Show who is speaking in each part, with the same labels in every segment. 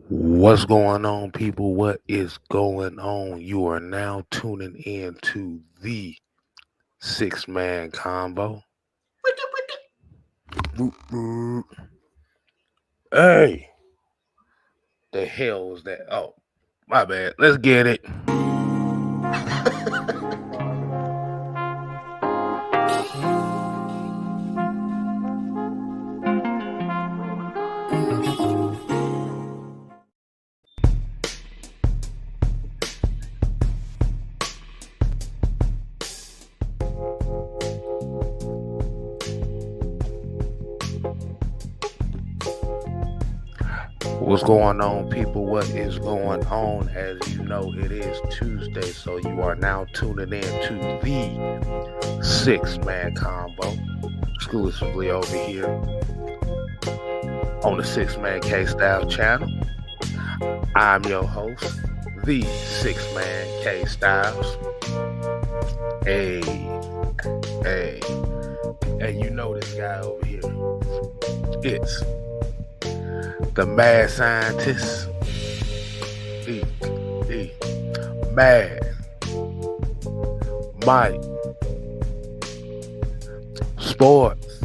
Speaker 1: What's going on, people? What is going on? You are now tuning in to the six man combo. Boop, boop. Hey, the hell was that? Oh, my bad. Let's get it. What's going on, people? What is going on? As you know, it is Tuesday, so you are now tuning in to the six man combo exclusively over here on the Six Man K Style channel. I'm your host, the Six Man K Styles. Hey, hey, and you know this guy over here. It's the mad scientist, the mad Mike Sports.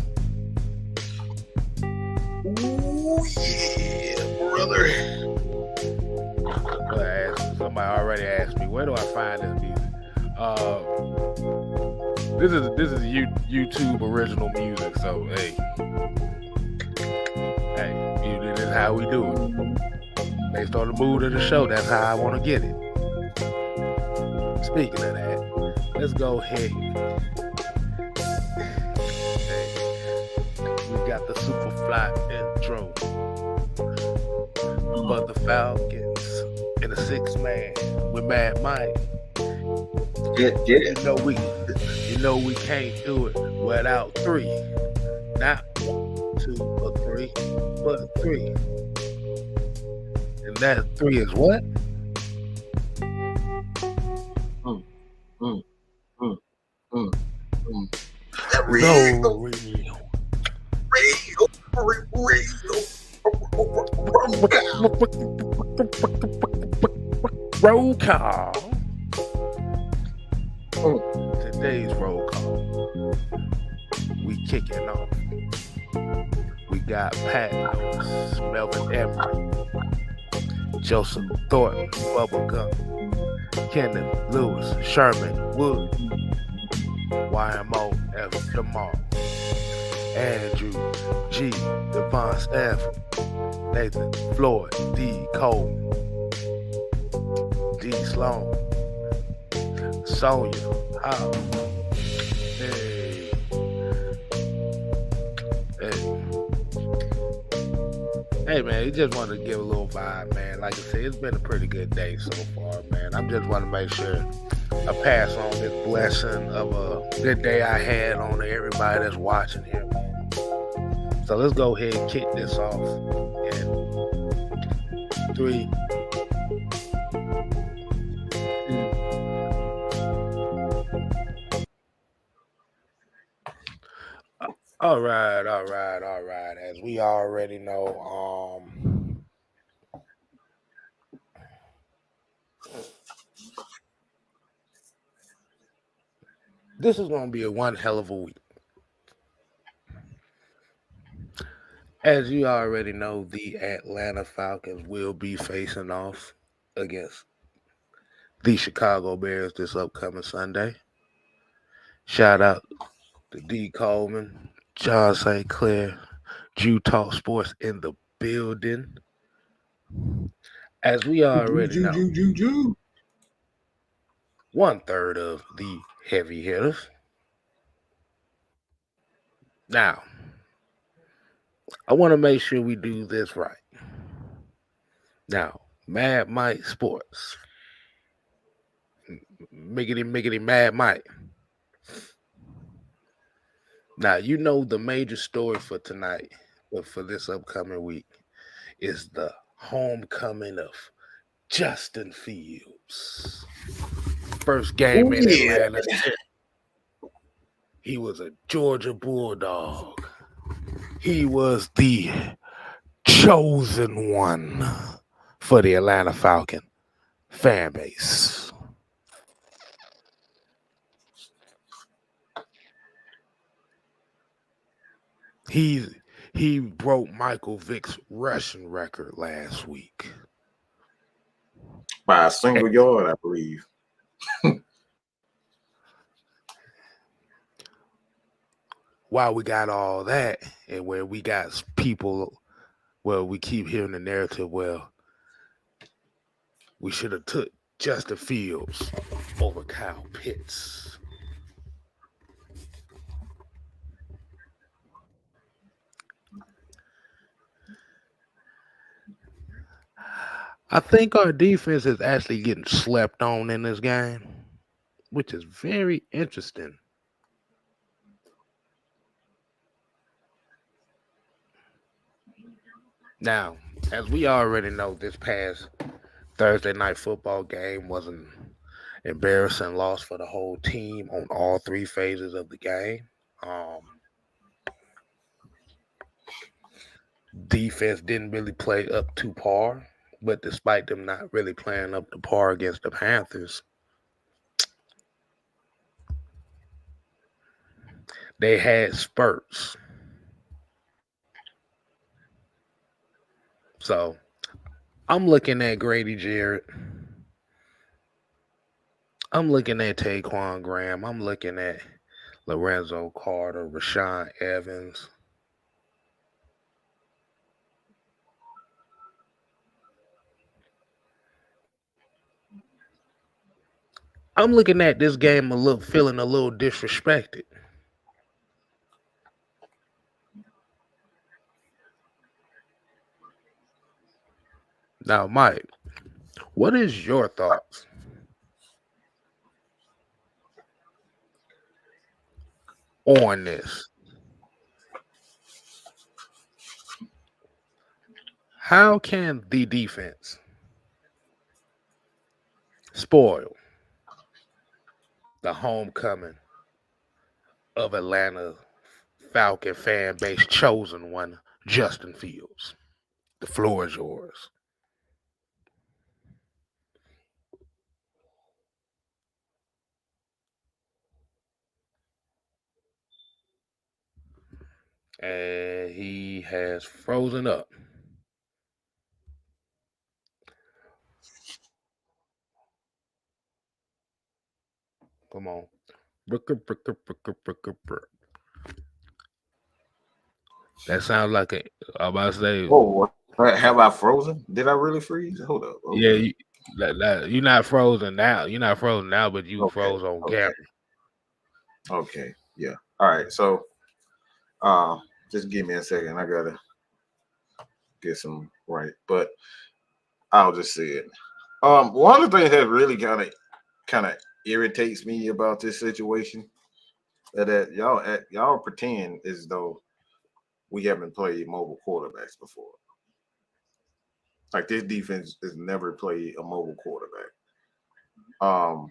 Speaker 2: Ooh, yeah, brother.
Speaker 1: Somebody already asked me, where do I find this music? This is YouTube original music, so hey, this is how we do it. Based on the mood of the show, that's how I want to get it. Speaking of that, let's go ahead. We got the super fly intro for the Falcons in a six man with Mad Mike.
Speaker 2: Yeah.
Speaker 1: You know we can't do it without three. Not 1, 2, or 3, but 3. And that 3 is what? Roll call. Today's roll call. We kicking off. We got Pat, Melvin Emery, Joseph Thornton, Bubblegum, Kenneth Lewis, Sherman Wood, YMO F. Jamal, Andrew G. Devon Stanford, Nathan Floyd, D. Coleman, D. Sloan, Sonia Howe. Hey man, you just want to give a little vibe, man. Like I said, it's been a pretty good day so far, man. I just want to make sure I pass on this blessing of a good day I had on to everybody that's watching here, man. So let's go ahead and kick this off in 3. All right. As we already know, this is going to be a one hell of a week. As you already know, the Atlanta Falcons will be facing off against the Chicago Bears this upcoming Sunday. Shout out to D. Coleman, John St. Clair, Jew Talk Sports in the building. As we already know, 1/3 of the heavy hitters. Now, I want to make sure we do this right. Now, Mad Mike Sports. Miggity, Mad Mike. Now, you know the major story for tonight, but for this upcoming week, is the homecoming of Justin Fields. First game in Atlanta. He was a Georgia Bulldog. He was the chosen one for the Atlanta Falcon fan base. He he broke Michael Vick's rushing record last week.
Speaker 2: By a
Speaker 1: And
Speaker 2: single yard, I believe.
Speaker 1: while we got all that, and where we got people, well, we keep hearing the narrative, well, we should have took Justin Fields over Kyle Pitts. I think our defense is actually getting slept on in this game, which is very interesting. Now, as we already know, this past Thursday night football game was an embarrassing loss for the whole team on all three phases of the game. Um, Defense didn't really play up to par, but despite them not really playing up to par against the Panthers, they had spurts. So I'm looking at Grady Jarrett. I'm looking at Taquan Graham. I'm looking at Lorenzo Carter, Rashawn Evans. I'm looking at this game a little, feeling a little disrespected. Now, Mike, what is your thoughts on this? How can the defense spoil the homecoming of Atlanta Falcon fan base chosen one, Justin Fields? The floor is yours. And he has frozen up. Come on. That sounds like a. I'm about to say,
Speaker 2: Oh, have I frozen? Did I really freeze? Hold up.
Speaker 1: yeah,
Speaker 2: Okay.
Speaker 1: you're not frozen now. You're not frozen now, but you
Speaker 2: Okay.
Speaker 1: froze on
Speaker 2: Okay.
Speaker 1: camera.
Speaker 2: Okay. Yeah. All right. So, uh, just give me a second. I gotta get some right, but I'll just say it. One of the things that really kind of irritates me about this situation that y'all pretend as though we haven't played mobile quarterbacks before. Like this defense has never played a mobile quarterback. Um,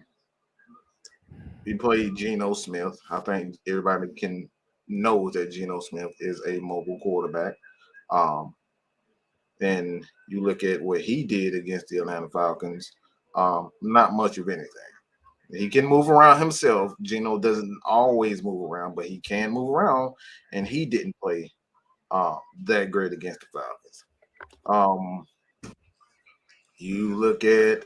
Speaker 2: we played Geno Smith. I think everybody can knows that Geno Smith is a mobile quarterback. Um, and you look at what he did against the Atlanta Falcons, not much of anything. He can move around himself. Geno doesn't always move around, but he can move around, and he didn't play that great against the Falcons. Um, you look at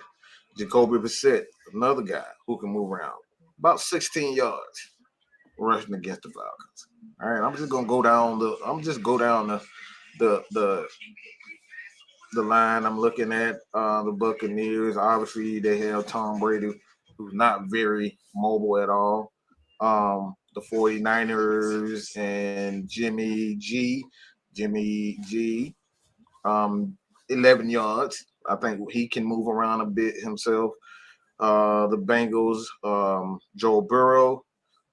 Speaker 2: Jacoby Brissett, another guy who can move around, about 16 yards rushing against the Falcons. All right, I'm just gonna go down the. I'm just go down the the the line. I'm looking at the Buccaneers. Obviously, they have Tom Brady, who's not very mobile at all. The 49ers and Jimmy G, um, 11 yards. I think he can move around a bit himself. The Bengals, Joe Burrow,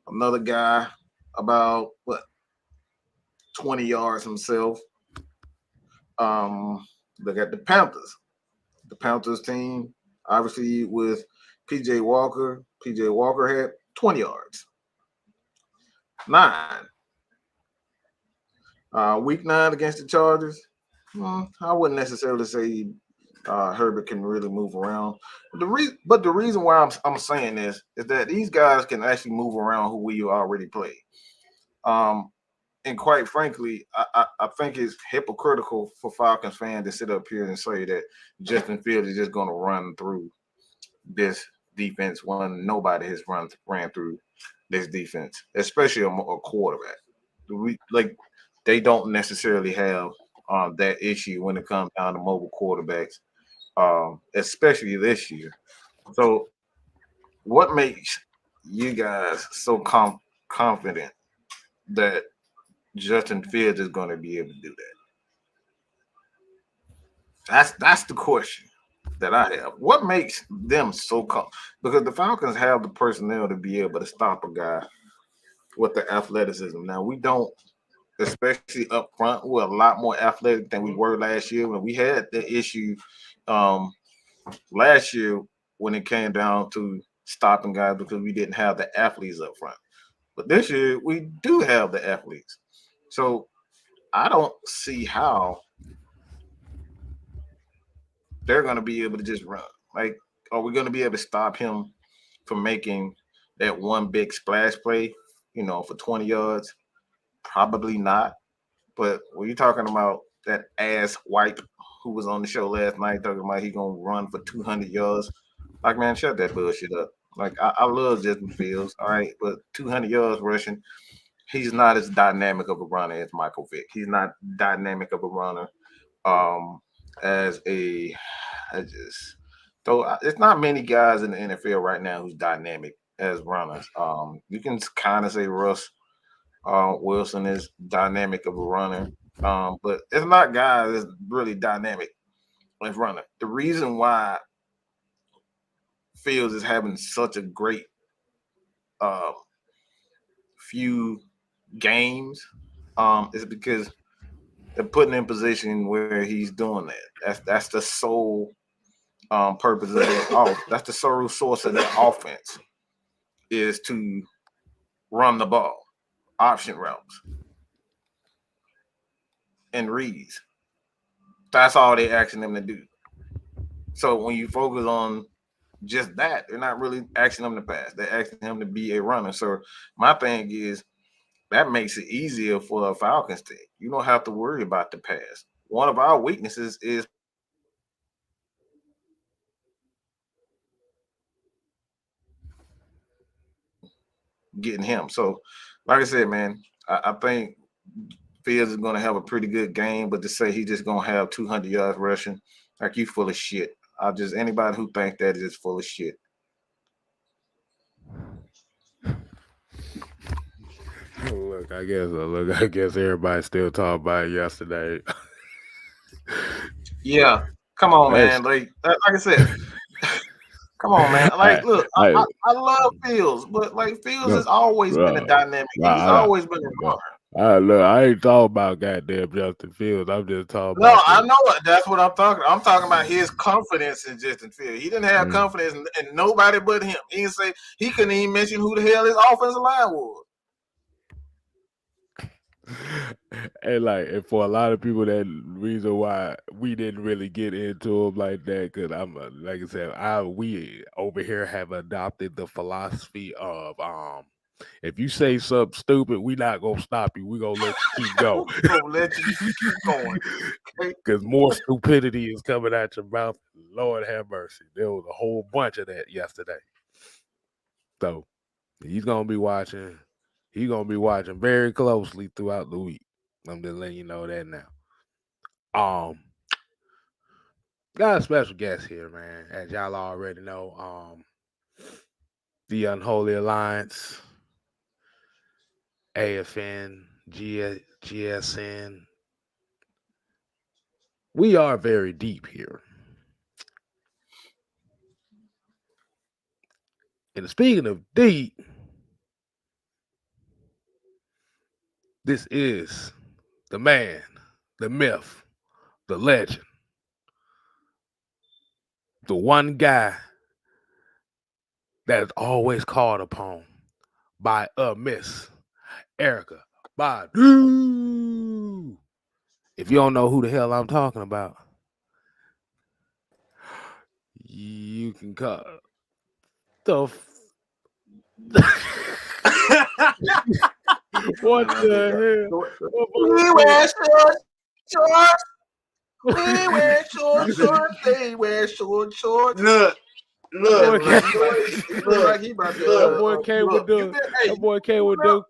Speaker 2: another guy, about what 20 yards himself. Look at the Panthers. The Panthers team, obviously with PJ Walker. PJ Walker had 20 yards. 9. Week 9 against the Chargers. I wouldn't necessarily say Herbert can really move around. But the reason why I'm saying this is that these guys can actually move around who we already play. Um, and quite frankly, I think it's hypocritical for Falcons fans to sit up here and say that Justin Fields is just going to run through this defense when nobody has ran through this defense, especially a quarterback. Like they don't necessarily have that issue when it comes down to mobile quarterbacks, especially this year. So, what makes you guys so confident that Justin Fields is going to be able to do that? That's the question that I have. What makes them so because the Falcons have the personnel to be able to stop a guy with the athleticism. Now we don't, especially up front. We're a lot more athletic than we were last year when we had the issue um, last year when it came down to stopping guys because we didn't have the athletes up front. But this year we do have the athletes. So I don't see how they're going to be able to just run. Like, are we going to be able to stop him from making that one big splash play, for 20 yards? Probably not. But when you're talking about that ass wipe who was on the show last night talking about he gonna run for 200 yards, like man, shut that bullshit up. Like I love Justin Fields, all right, but 200 yards rushing, he's not as dynamic of a runner as Michael Vick. He's not dynamic of a runner um, as a I just so it's not many guys in the NFL right now who's dynamic as runners. You can kind of say Russ Wilson is dynamic of a runner, but it's not guys that's really dynamic as runner. The reason why Fields is having such a great uh, few games is because they're putting in position where he's doing that. That's the sole purpose of that. That's the sole source of that offense is to run the ball, option routes, and reads. That's all they're asking them to do. So when you focus on just that, they're not really asking him to pass. They're asking him to be a runner. So my thing is that makes it easier for a Falcons team. You don't have to worry about the pass. One of our weaknesses is getting him. So, like I said, man, I think Fields is going to have a pretty good game, but to say he's just going to have 200 yards rushing, like you full of shit. Anybody who thinks that is just full of shit.
Speaker 1: I guess everybody still talking about it yesterday.
Speaker 2: Yeah, come on,
Speaker 1: That's
Speaker 2: man. Like I said, come on, man.
Speaker 1: I,
Speaker 2: Like, look,
Speaker 1: I
Speaker 2: I love Fields, but like Fields
Speaker 1: no,
Speaker 2: has always been a
Speaker 1: no,
Speaker 2: dynamic. He's
Speaker 1: I,
Speaker 2: always been a
Speaker 1: no.
Speaker 2: runner.
Speaker 1: Look, I ain't talking about goddamn Justin Fields. I'm just talking
Speaker 2: No,
Speaker 1: about
Speaker 2: I
Speaker 1: the.
Speaker 2: know it. That's what I'm talking. I'm talking about his confidence in Justin Fields. He didn't have
Speaker 1: Mm.
Speaker 2: confidence in nobody but him. He didn't say he couldn't even mention who the hell his offensive line was.
Speaker 1: And for a lot of people, that reason why we didn't really get into him like that, because like I said, we over here have adopted the philosophy of if you say something stupid, we not gonna stop you. We gonna let you keep going.
Speaker 2: Gonna let you keep going. Okay?
Speaker 1: Because more stupidity is coming out your mouth. Lord have mercy. There was a whole bunch of that yesterday. So he's gonna be watching. He's gonna be watching very closely throughout the week. I'm just letting you know that now. Um, got a special guest here, man. As y'all already know, the Unholy Alliance, AFN, GSN. We are very deep here. And speaking of deep, this is the man, the myth, the legend, the one guy that is always called upon by a Miss Erica Badu. If you don't know who the hell I'm talking about, You can call the what the hell?
Speaker 2: We wear shorts. We wear shorts. They wear shorts.
Speaker 1: That
Speaker 2: Look,
Speaker 1: boy
Speaker 2: he look like he about to.
Speaker 1: that boy came with the. That boy came with the.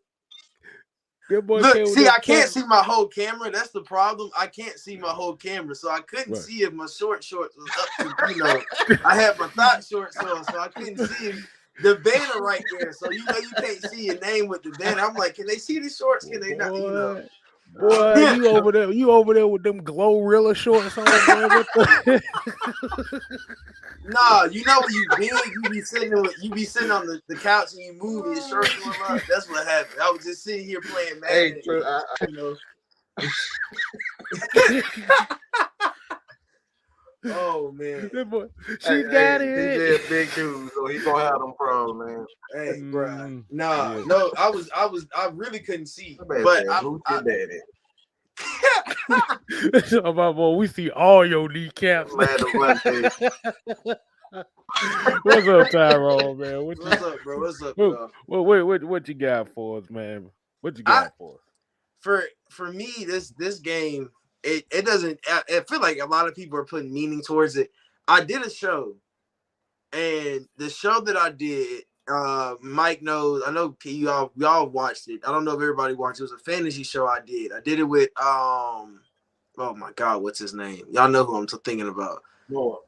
Speaker 1: That boy came with
Speaker 3: See,
Speaker 1: the
Speaker 3: I can't see my whole camera. That's the problem. I can't see my whole camera, so I couldn't
Speaker 1: Right.
Speaker 3: see if my shorts was up to, I had my thought shorts on, so I couldn't see the banner right there. So you can't see your name with the banner. I'm like, can they see the shorts? Can they not?
Speaker 1: Boy, you over there with them Glorilla shorts on, man. What the
Speaker 3: Nah, when you big, you be sitting on the couch and you move and your shirt going up. That's what happened. I was just sitting here playing Madden. Oh man,
Speaker 1: that boy, she got it.
Speaker 2: He's a big dude, so he gonna have them problems, man.
Speaker 3: Hey, bro.
Speaker 1: Yeah.
Speaker 3: No, I really couldn't see. But
Speaker 2: who's your daddy?
Speaker 1: My boy, we see all your kneecaps.
Speaker 2: What's
Speaker 1: up, Tyrone, man?
Speaker 3: What's up, bro? What's up, bro?
Speaker 1: Well, what you got for us, man? What you got for us?
Speaker 3: For me, this game, it doesn't. I feel like a lot of people are putting meaning towards it. I did a show, and the show that I did, Mike knows. I know y'all watched it. I don't know if everybody watched it. It was a fantasy show I did. I did it with oh my God, what's his name? Y'all know who I'm thinking about.
Speaker 2: No.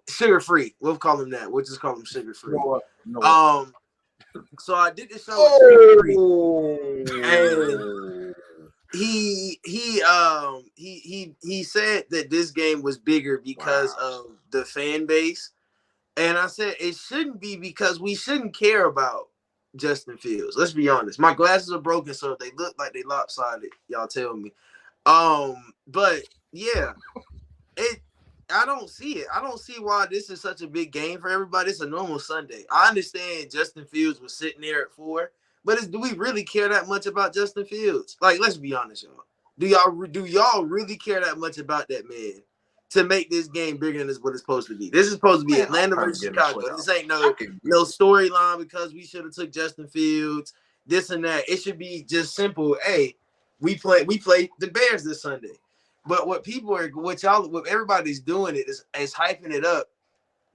Speaker 3: Sugar Free. We'll call him that. We'll just call him Sugar Free.
Speaker 2: No.
Speaker 3: So I did this show with Sugar Free, and he said that this game was bigger because of the fan base. And I said it shouldn't be, because we shouldn't care about Justin Fields. Let's be honest. My glasses are broken, so if they look like they lopsided, y'all tell me. But yeah, I don't see it. I don't see why this is such a big game for everybody. It's a normal Sunday. I understand Justin Fields was sitting there at 4, but do we really care that much about Justin Fields? Like, let's be honest, y'all. Do y'all really care that much about that man to make this game bigger than what it's supposed to be? This is supposed to be Atlanta versus Chicago. This ain't no storyline because we should have took Justin Fields, this and that. It should be just simple. Hey, we play the Bears this Sunday. But what everybody's doing is hyping it up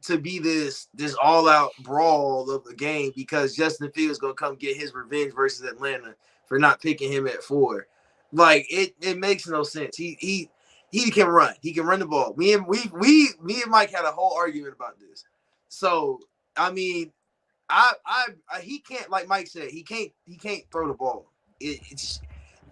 Speaker 3: to be this all out brawl of a game because Justin Fields gonna come get his revenge versus Atlanta for not picking him at 4. Like it makes no sense. He can run. He can run the ball. Me and Mike had a whole argument about this. So I mean, he can't, like Mike said, he can't throw the ball. It's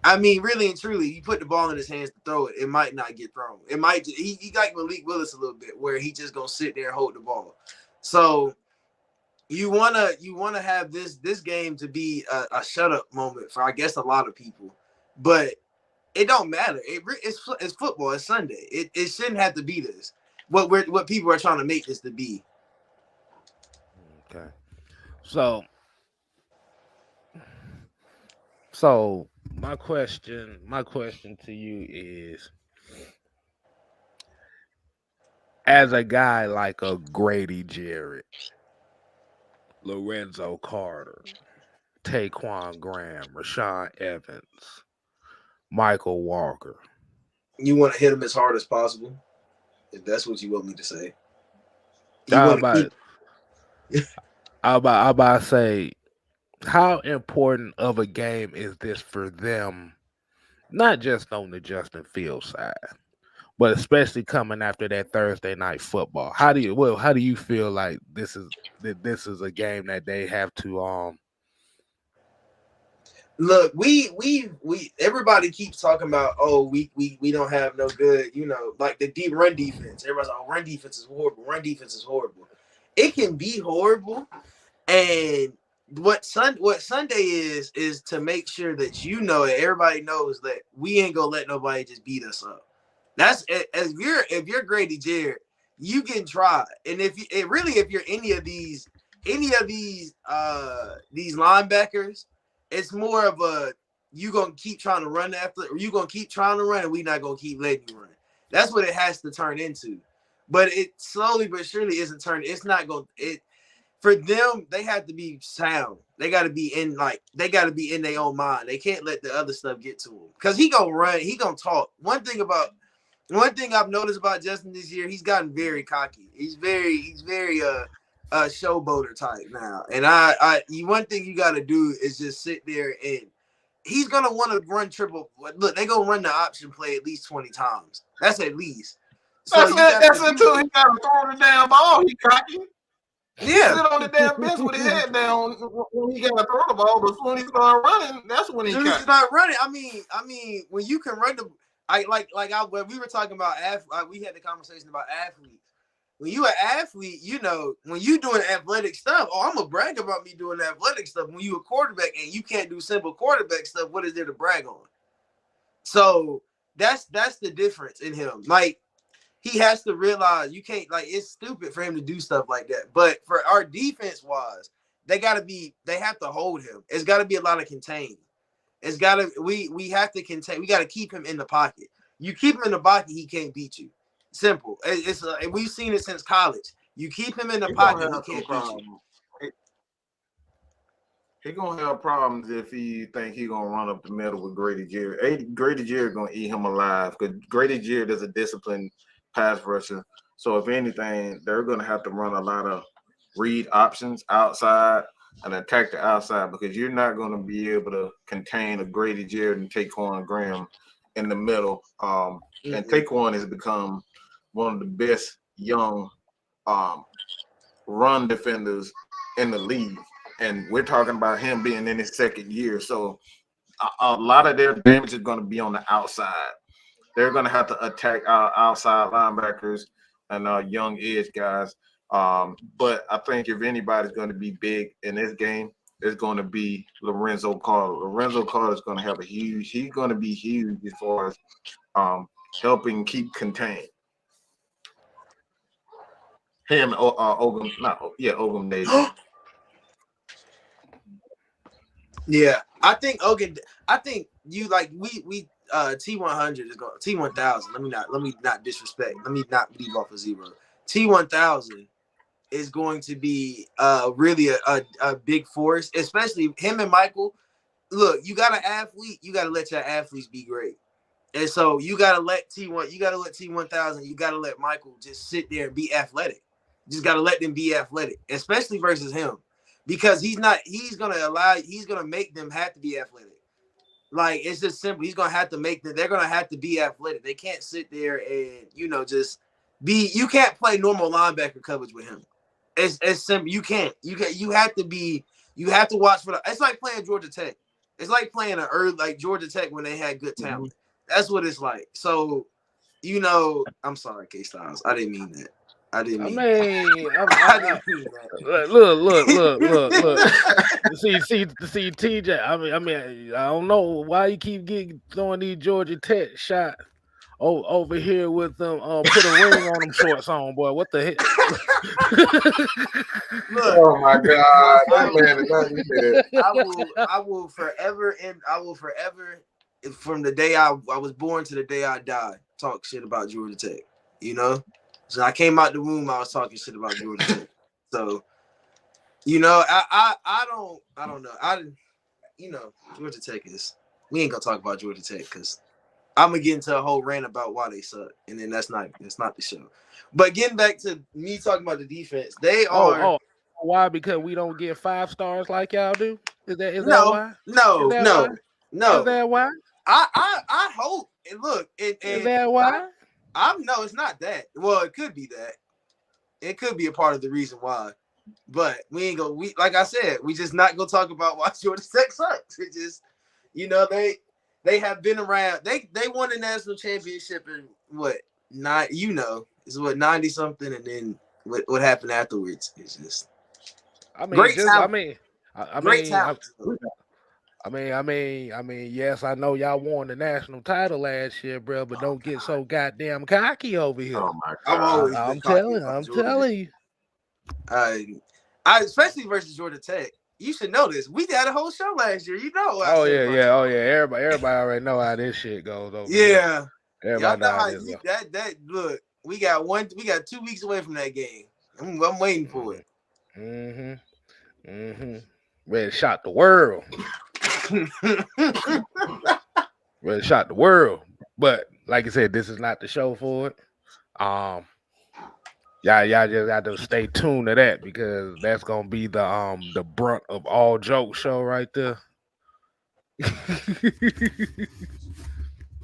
Speaker 3: I mean, really and truly, you put the ball in his hands to throw it, it might not get thrown. It might. He like Malik Willis a little bit, where he just gonna sit there and hold the ball. So you wanna have this game to be a shut up moment for, I guess, a lot of people, but it don't matter. It's football. It's Sunday. It shouldn't have to be this. What people are trying to make this to be.
Speaker 1: Okay, so my question to you is, as a guy like a Grady Jarrett, Lorenzo Carter, Taquan Graham, Rashawn Evans, Michael Walker,
Speaker 3: you want to hit him as hard as possible, if that's what you want me to say.
Speaker 1: I'm about to say, how important of a game is this for them? Not just on the Justin Fields side, but especially coming after that Thursday night football. How do you feel like this is a game that they have to
Speaker 3: Look, we everybody keeps talking about, we don't have no good, like the deep run defense. Everybody's like, run defense is horrible. Run defense is horrible. It can be horrible, and what Sunday is to make sure that everybody knows that we ain't gonna let nobody just beat us up. That's if you're Grady Jarrett, you can try, and if you're any of these linebackers, it's more of a, you gonna keep trying to run after, or you gonna keep trying to run, and we not gonna keep letting you run. That's what it has to turn into. but it slowly but surely isn't turning. It's not going. It for them. They have to be sound. They got to be in they got to be in their own mind. They can't let the other stuff get to them because he gonna run. He gonna talk. One thing I've noticed about Justin this year, he's gotten very cocky. He's very showboater type now. And one thing you got to do is just sit there and he's gonna want to run triple. Look, they gonna run the option play at least 20 times. That's at least. So
Speaker 2: that's until he got to throw the damn ball. He cocky.
Speaker 3: Yeah,
Speaker 2: sit on the damn bench with his head down when he got to throw the ball. But when he start running, that's when he
Speaker 3: start running. I mean, when you can run when we were talking about we had the conversation about athletes. When you an athlete, when you doing athletic stuff, I'm gonna brag about me doing athletic stuff. When you a quarterback and you can't do simple quarterback stuff, what is there to brag on? So that's the difference in him. Like, he has to realize you can't, it's stupid for him to do stuff like that. But for our defense wise, they have to hold him. It's got to be a lot of contain. It's got to, we have to contain. We got to keep him in the pocket. You keep him in the pocket, he can't beat you. Simple. We've seen it since college. You keep him in the pocket, he can't beat you.
Speaker 2: He gonna have problems if he think he gonna run up the middle with Grady Jarrett. Grady Jarrett gonna eat him alive because Grady Jarrett is a disciplined pass rusher. So if anything, they're gonna have to run a lot of read options outside and attack the outside because you're not gonna be able to contain a Grady Jarrett and Taquan Graham in the middle. And Taquan has become one of the best young run defenders in the league. And we're talking about him being in his second year. So a lot of their damage is going to be on the outside. They're going to have to attack our outside linebackers and our young edge guys. But I think if anybody's going to be big in this game, it's going to be Lorenzo Carter. Lorenzo Carter is going to have he's going to be huge as far as helping keep contained. Him, Ogum Nation.
Speaker 3: Yeah, I think you we T100 is going T1000. Let me not disrespect. Let me not leave off a zero. T1000 is going to be really a big force, especially him and Michael. Look, you got an athlete, you got to let your athletes be great. And so you got to let T1000, you got to let Michael just sit there and be athletic. You just got to let them be athletic, especially versus him. Because he's gonna make them have to be athletic. Like, it's just simple. He's gonna have to make them, they're gonna have to be athletic. They can't sit there and just be, you can't play normal linebacker coverage with him. It's simple. You have to watch for it's like playing Georgia Tech. It's like playing like Georgia Tech when they had good talent. That's what it's like. So, I'm sorry, K Styles. I didn't mean that. I didn't mean that.
Speaker 1: Look. See, TJ. I mean, I don't know why you keep throwing these Georgia Tech shots over here with them. Put a ring on them shorts on, boy. What the heck?
Speaker 2: Oh my God, that man!
Speaker 3: I will forever, from the day I was born to the day I die, talk shit about Georgia Tech. So I came out the womb, I was talking shit about Georgia Tech. So, I don't know. Georgia Tech we ain't gonna talk about Georgia Tech because I'm gonna get into a whole rant about why they suck, and then that's not the show. But getting back to me talking about the defense, they are.
Speaker 1: Why? Because we don't get 5 stars like y'all do. Is that why?
Speaker 3: No.
Speaker 1: Is that why?
Speaker 3: I hope. And look, is
Speaker 1: that why?
Speaker 3: No, it's not that. Well, it could be that. It could be a part of the reason why. But we like I said, we just not gonna talk about why Georgia Tech sucks. It just, they have been around. They won the national championship in it's 90 something, and then what happened afterwards is just great talent. Great talent.
Speaker 1: I mean, yes, I know y'all won the national title last year, bro, but don't get so goddamn cocky over here.
Speaker 2: Oh my God.
Speaker 1: I'm telling you.
Speaker 3: I especially versus Georgia Tech. You should know this. We had a whole show last year.
Speaker 1: Oh yeah. Everybody already know how this shit goes over.
Speaker 3: Yeah.
Speaker 1: Everybody
Speaker 3: know how look. We got 2 weeks away from that game. I'm waiting for it.
Speaker 1: Ready to shock the world. Ready to shock the world. But like I said, this is not the show for it. Y'all just got to stay tuned to that because that's gonna be the brunt of all joke show right there.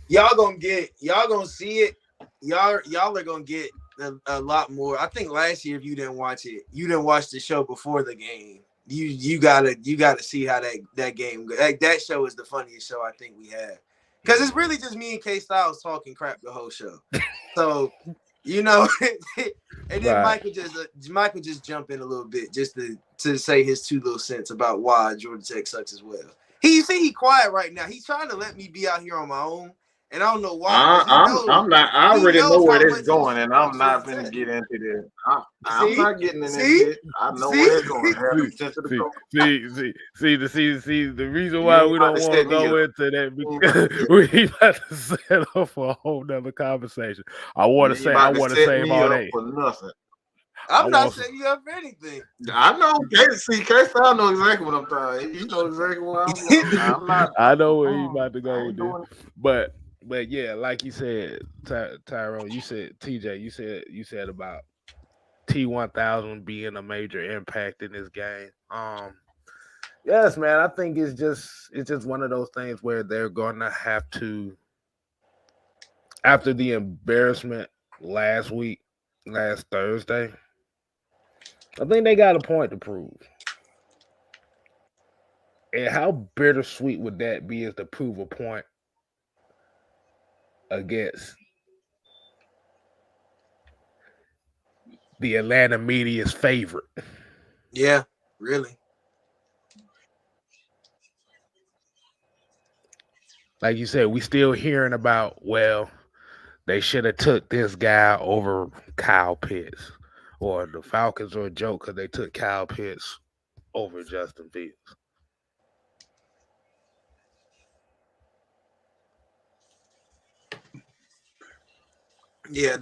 Speaker 3: Y'all gonna see it. Y'all are gonna get a lot more. I think last year, if you didn't watch it, you didn't watch the show before the game. You gotta see how that game goes. That show is the funniest show I think we have because it's really just me and K Styles talking crap the whole show. So and then Michael just jump in a little bit just to say his 2 little cents about why Georgia Tech sucks as well. He quiet right now. He's trying to let me be out here on my own. And I don't know why.
Speaker 2: I'm not. I already know where this is going, and I'm not going to get into this. I'm not getting into it. I know where it's going.
Speaker 1: See. The reason why we don't want to go into that because we about to set up for a whole nother conversation. I want to save all day.
Speaker 2: For nothing.
Speaker 3: I'm not setting you up for anything.
Speaker 2: I know. K-Style know exactly what I'm trying. He knows exactly what I'm not.
Speaker 1: I know where he's about to go with this, But yeah, like you said, Tyrone, you said TJ, you said about T1000 being a major impact in this game. Yes, man, I think it's just one of those things where they're gonna have to, after the embarrassment last Thursday, I think they got a point to prove. And how bittersweet would that be as to prove a point against the Atlanta media's favorite?
Speaker 3: Yeah, really.
Speaker 1: Like you said, we still hearing about, well, they should have took this guy over Kyle Pitts, or the Falcons are a joke because they took Kyle Pitts over Justin Fields.
Speaker 3: Yeah,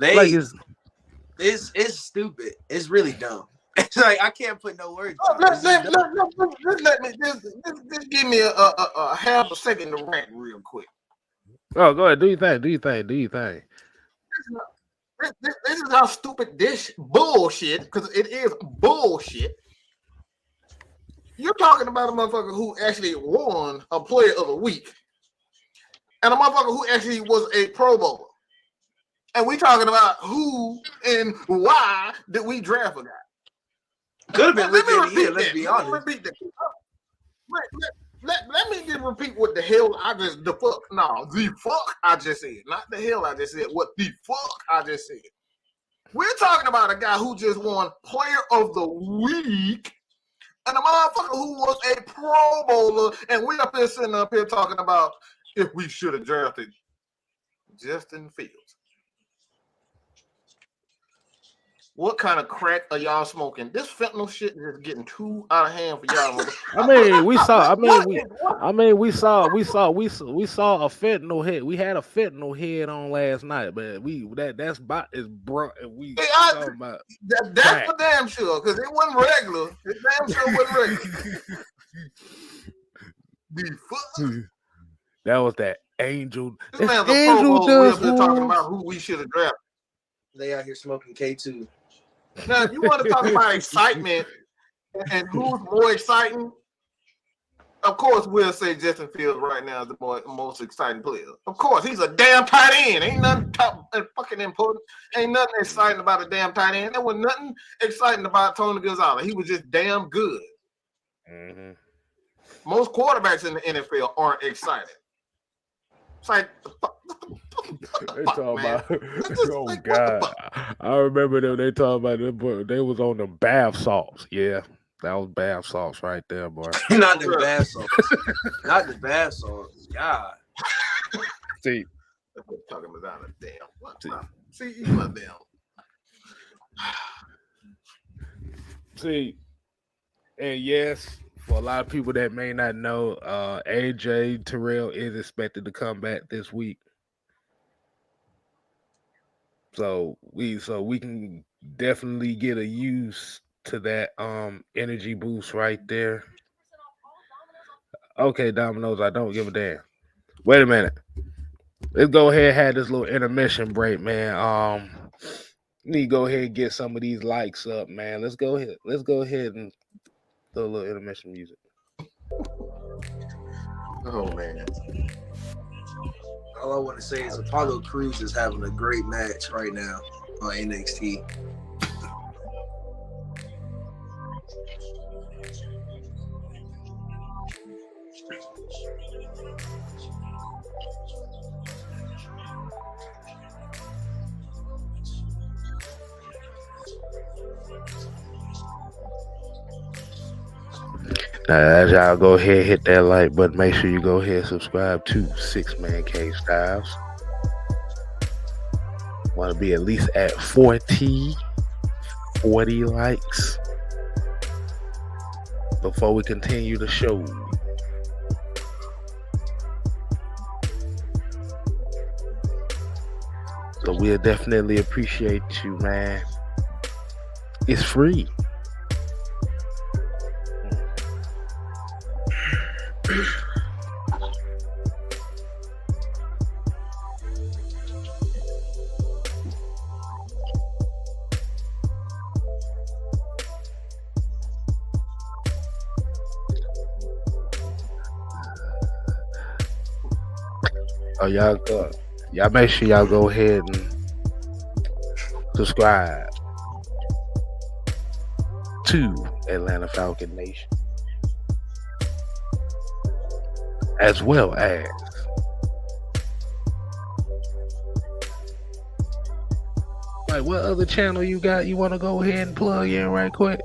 Speaker 3: it's stupid. It's really dumb. It's like I can't put no words.
Speaker 2: Let me just give me a half a second to rant real quick.
Speaker 1: Oh, go ahead. Do your thing.
Speaker 2: This is how stupid this bullshit, because it is bullshit. You're talking about a motherfucker who actually won a Player of the Week, and a motherfucker who actually was a Pro Bowler. And we talking about who and why did we draft a guy?
Speaker 3: Could have been Rookie of the Year, let's be honest.
Speaker 2: Let me just repeat what the hell the fuck I just said. Not the hell I just said, what the fuck I just said. We're talking about a guy who just won Player of the Week and a motherfucker who was a Pro Bowler, and we up here sitting up here talking about if we should have drafted Justin Fields. What kind of crack are y'all smoking? This fentanyl shit is getting too out of hand for y'all.
Speaker 1: We saw a fentanyl hit. We had a fentanyl hit on last night, but that's brought.
Speaker 2: That's for damn sure, because it wasn't regular. It damn sure wasn't regular. The fuck?
Speaker 1: That was that angel.
Speaker 2: This man's a Pro Bowler. We're talking about who we should have drafted.
Speaker 3: They out here smoking K2.
Speaker 2: Now, if you want to talk about excitement and who's more exciting, of course, we'll say Justin Fields right now is the most exciting player. Of course, he's a damn tight end. Ain't nothing fucking important. Ain't nothing exciting about a damn tight end. There was nothing exciting about Tony Gonzalez. He was just damn good.
Speaker 1: Mm-hmm.
Speaker 2: Most quarterbacks in the NFL aren't excited. It's like,
Speaker 1: they talking about, oh God, I remember them. They talking about them. They was on the bath salts. Yeah, that was bath salts right there, boy.
Speaker 3: Not the bath salts. Not the bath salts. God.
Speaker 1: See,
Speaker 2: talking about a damn. See, you my damn.
Speaker 1: See, and yes. For a lot of people that may not know, AJ Terrell is expected to come back this week. So we can definitely get a use to that energy boost right there. Okay, Dominoes, I don't give a damn. Wait a minute. Let's go ahead and have this little intermission break, man. Need to go ahead and get some of these likes up, man. Let's go ahead. Let's go ahead and throw a little intermission music.
Speaker 2: Oh man.
Speaker 3: All I want to say is Apollo Crews is having a great match right now on NXT.
Speaker 1: Now, as y'all go ahead and hit that like button, make sure you go ahead and subscribe to 6-Man Cave Styles. Want to be at least at 40 likes before we continue the show. So we'll definitely appreciate you, man. It's free. Oh, y'all make sure y'all go ahead and subscribe to Atlanta Falcon Nation, as well as like what other channel you got you want to go ahead and plug in right quick?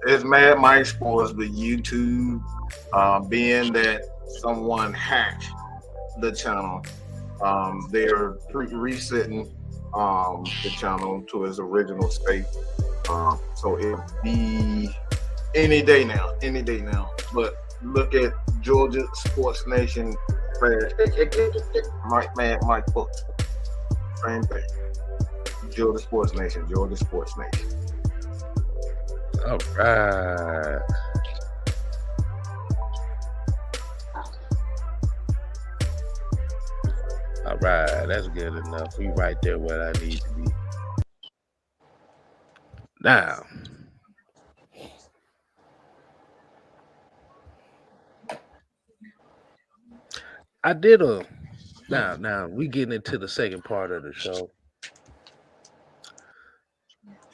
Speaker 2: It's Mad Mike Sports, the YouTube, being that someone hacked the channel. They're resetting the channel to its original state. So it'll be any day now. But look at Georgia Sports Nation. Mike Book. Same thing. Georgia Sports Nation.
Speaker 1: All right. All right, that's good enough. We right there where I need to be. Now, I did a now we getting into the second part of the show.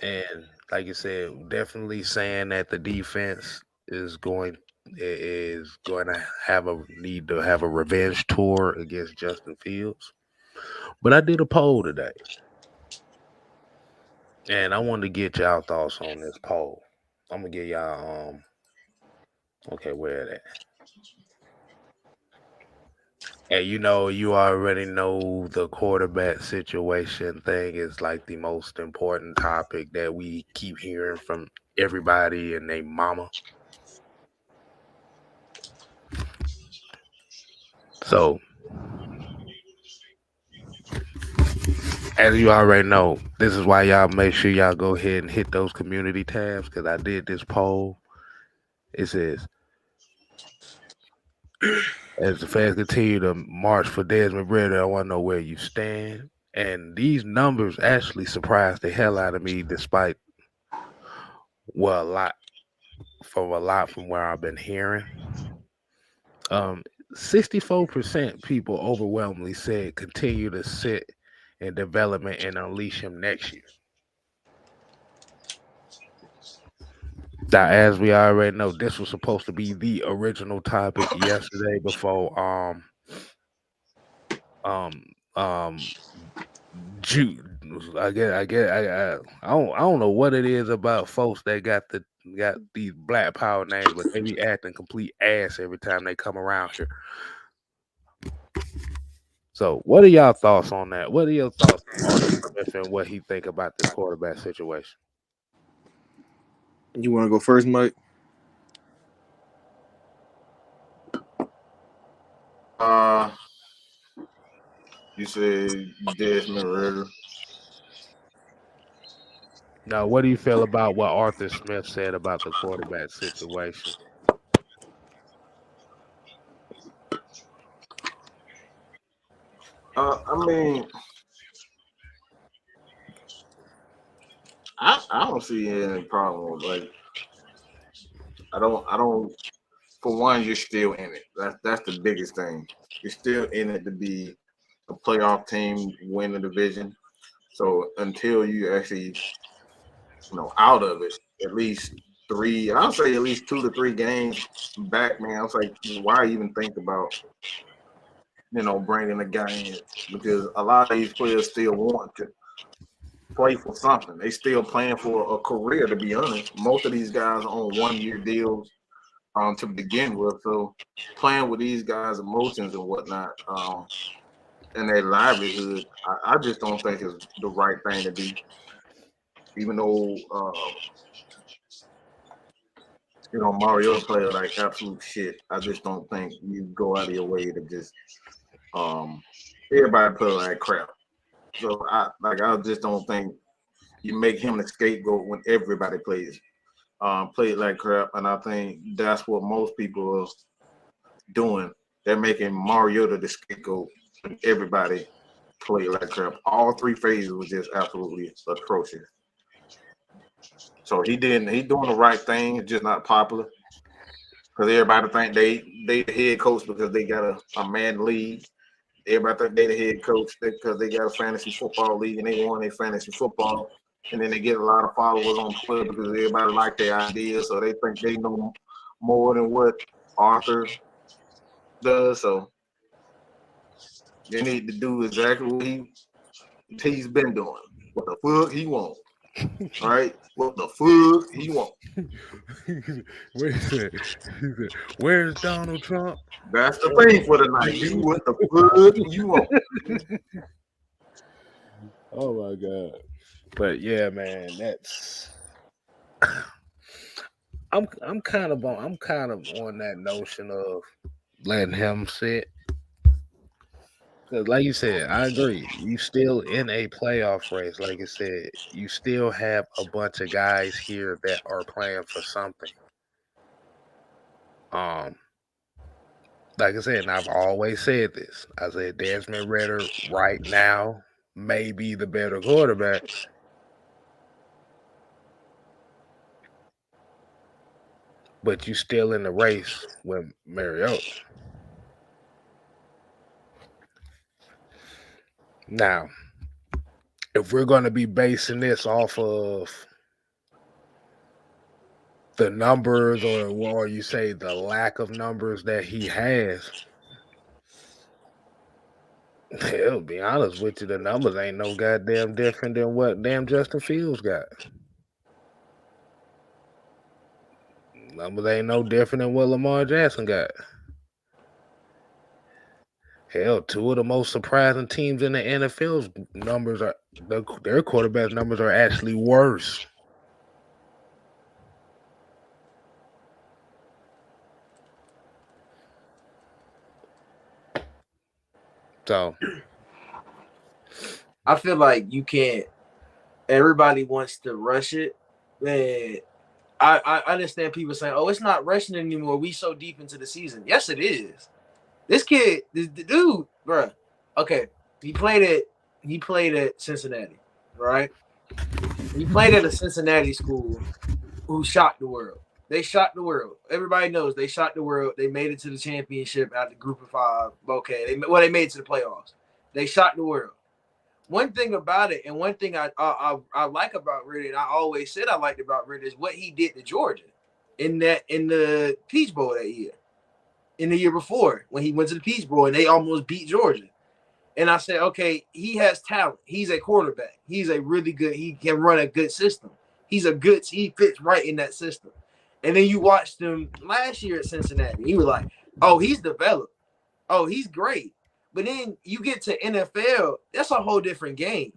Speaker 1: And like you said, definitely saying that the defense is going to have a need to have a revenge tour against Justin Fields. But I did a poll today, and I wanted to get y'all thoughts on this poll. I'm gonna get y'all okay, where that? And you already know the quarterback situation thing is like the most important topic that we keep hearing from everybody and their mama. So, as you already know, this is why y'all make sure y'all go ahead and hit those community tabs, because I did this poll. It says, as the fans continue to march for Desmond Ritter, I want to know where you stand. And these numbers actually surprised the hell out of me, despite a lot from where I've been hearing. 64% people overwhelmingly said continue to sit in development and unleash him next year. Now, as we already know, this was supposed to be the original topic yesterday before June. I don't know what it is about folks that got these Black Power names, but they be acting complete ass every time they come around here. So, what are y'all thoughts on that? What are your thoughts on Arthur Smith and what he think about this quarterback situation?
Speaker 3: You want to go first, Mike?
Speaker 2: You said Desmond Ritter.
Speaker 1: Now, what do you feel about what Arthur Smith said about the quarterback situation?
Speaker 2: I mean, I don't see any problem with like I don't. For one, you're still in it. That's the biggest thing. You're still in it to be a playoff team, win the division. So until you actually, out of it, at least three, I'll say at least 2 to 3 games back, man. I was like, why even think about, bringing a guy in? Because a lot of these players still want to play for something. They still playing for a career, to be honest. Most of these guys are on 1-year deals to begin with. So playing with these guys' emotions and whatnot, and their livelihood, I just don't think is the right thing to do. Even though Mario played like absolute shit, I just don't think you go out of your way to just everybody play like crap. So I just don't think you make him the scapegoat when everybody played like crap, and I think that's what most people are doing. They're making Mariota the scapegoat when everybody played like crap. All 3 phases was just absolutely atrocious. So he doing the right thing. It's just not popular because everybody think they the head coach because they got a man league. Everybody think they the head coach because they got a fantasy football league and they won their fantasy football. And then they get a lot of followers on Twitter because everybody like their ideas, so they think they know more than what Arthur does. So they need to do exactly what he's been doing. What the fuck he want, right? What the fuck he want.
Speaker 1: Where's Donald Trump?
Speaker 2: That's the thing for the night. Do what the fuck you want.
Speaker 1: Oh my god. But yeah, man, that's I'm kind of on that notion of letting him sit. Because like you said, I agree. You still in a playoff race. Like I said, you still have a bunch of guys here that are playing for something. Like I said, and I've always said this. I said Desmond Ritter right now may be the better quarterback. But you still in the race with Mariota. Now, if we're going to be basing this off of the numbers or you say the lack of numbers that he has, hell, be honest with you, the numbers ain't no goddamn different than what damn Justin Fields got. Numbers ain't no different than what Lamar Jackson got. Hell, 2 of the most surprising teams in the NFL's numbers are their quarterback numbers are actually worse. So
Speaker 3: I feel like you can't. Everybody wants to rush it, man. I understand people saying, "Oh, it's not rushing anymore. We so deep into the season." Yes, it is. This kid, the dude, bro. Okay, he played at Cincinnati, right? He played at a Cincinnati school who shocked the world. They shocked the world. Everybody knows they shocked the world. They made it to the championship out the group of 5. Okay, they made it to the playoffs. They shocked the world. One thing about it, and one thing I like about Ritter, and I always said I liked about Ritter, is what he did to Georgia in the Peach Bowl that year, in the year before when he went to the Peach Bowl and they almost beat Georgia. And I said, okay, he has talent. He's a quarterback. He's a really good. He can run a good system. He fits right in that system. And then you watched him last year at Cincinnati. He was like, oh, he's developed. Oh, he's great. But then you get to NFL, that's a whole different game.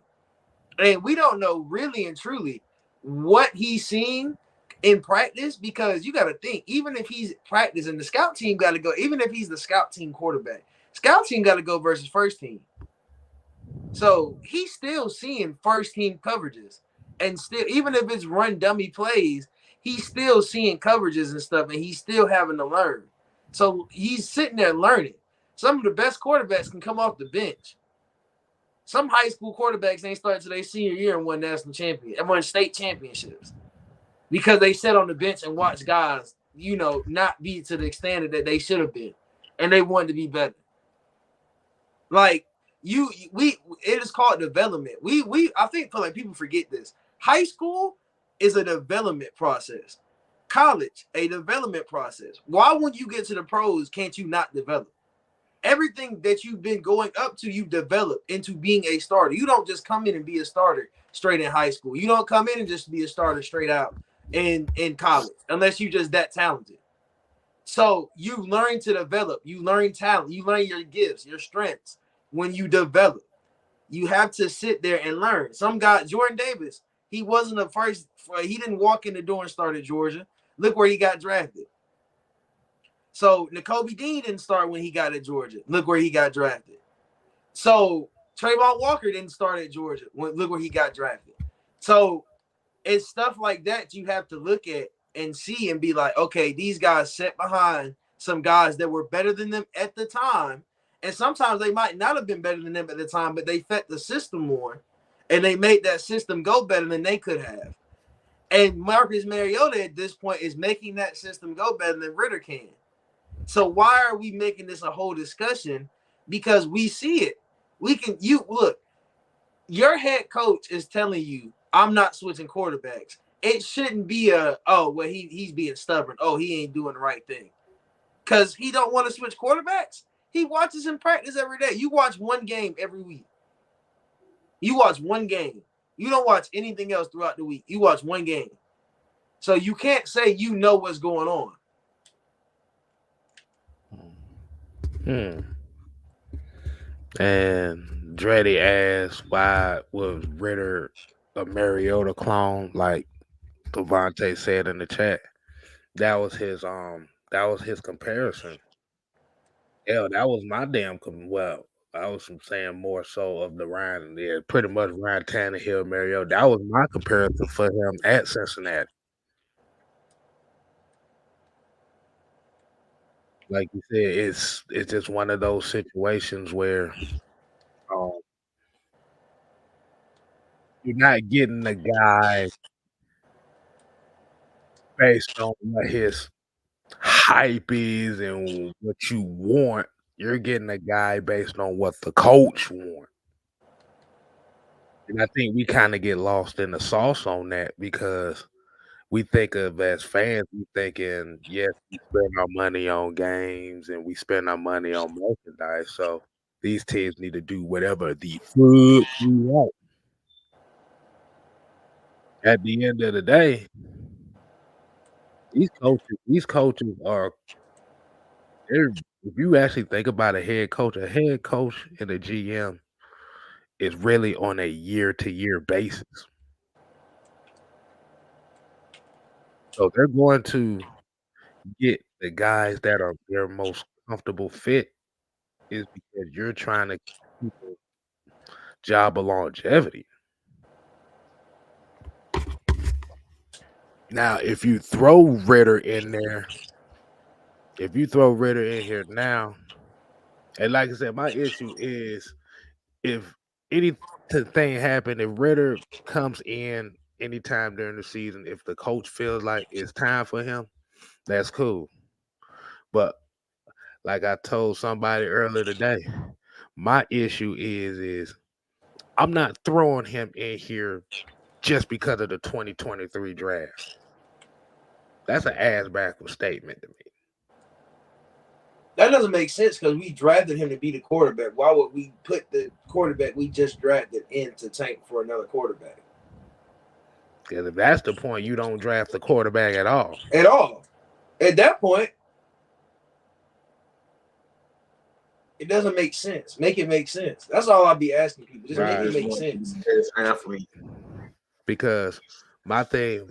Speaker 3: And we don't know really and truly what he's seen in practice because you got to think, even if he's practicing, the scout team got to go, even if he's the scout team quarterback, scout team got to go versus first team. So he's still seeing first team coverages, and still, even if it's run dummy plays, he's still seeing coverages and stuff, and he's still having to learn. So he's sitting there learning. Some of the best quarterbacks can come off the bench. Some high school quarterbacks ain't started to their senior year and won national champion and won state championships because they sat on the bench and watched guys, not be to the standard that they should have been, and they wanted to be better. Like it is called development. I think feel like people forget this. High school is a development process. College, a development process. Why when you get to the pros can't you not develop? Everything that you've been going up to, you develop into being a starter. You don't just come in and be a starter straight in high school. You don't come in and just be a starter straight out in college, unless you just that talented. So you learn to develop. You learn talent. You learn your gifts, your strengths. When you develop, you have to sit there and learn. Some guy, Jordan Davis, he wasn't the first. He didn't walk in the door and start at Georgia. Look where he got drafted. So N'Kobe Dean didn't start when he got at Georgia. Look where he got drafted. So Trayvon Walker didn't start at Georgia. Look where he got drafted. So it's stuff like that you have to look at and see and be like, okay, these guys sat behind some guys that were better than them at the time. And sometimes they might not have been better than them at the time, but they fed the system more and they made that system go better than they could have. And Marcus Mariota at this point is making that system go better than Ritter can. So why are we making this a whole discussion? Because we see it. Look, your head coach is telling you, I'm not switching quarterbacks. It shouldn't be he's being stubborn. Oh, he ain't doing the right thing. Because he don't want to switch quarterbacks. He watches him practice every day. You watch one game every week. You watch one game. You don't watch anything else throughout the week. You watch one game. So you can't say you know what's going on.
Speaker 1: And Dreddy asked, why was Ritter a Mariota clone, like Devontae said in the chat? That was his comparison. Yeah, that was my damn I was saying more so of the Ryan, pretty much Ryan Tannehill, Mariota. That was my comparison for him at Cincinnati. Like you said, it's just one of those situations where you're not getting the guy based on what his hype is and what you want. You're getting a guy based on what the coach wants. And I think we kind of get lost in the sauce on that because we think of as fans, we thinking, yes, we spend our money on games and we spend our money on merchandise. So these teams need to do whatever the fuck we want. At the end of the day, these coaches are. If you actually think about a head coach and a GM is really on a year-to-year basis. So they're going to get the guys that are their most comfortable fit is because you're trying to keep a job of longevity. Now, if you throw Ritter in here now, and like I said, my issue is if anything happened, if Ritter comes in anytime during the season, if the coach feels like it's time for him, that's cool. But like I told somebody earlier today, my issue is I'm not throwing him in here just because of the 2023 draft. That's an ass backwards statement to me.
Speaker 3: That doesn't make sense because we drafted him to be the quarterback. Why would we put the quarterback we just drafted in to tank for another quarterback?
Speaker 1: Because if that's the point, you don't draft the quarterback at all.
Speaker 3: At all. At that point, it doesn't make sense. Make it make sense. That's all I'll be asking people. Just make it make sense.
Speaker 2: Athlete.
Speaker 1: Because my thing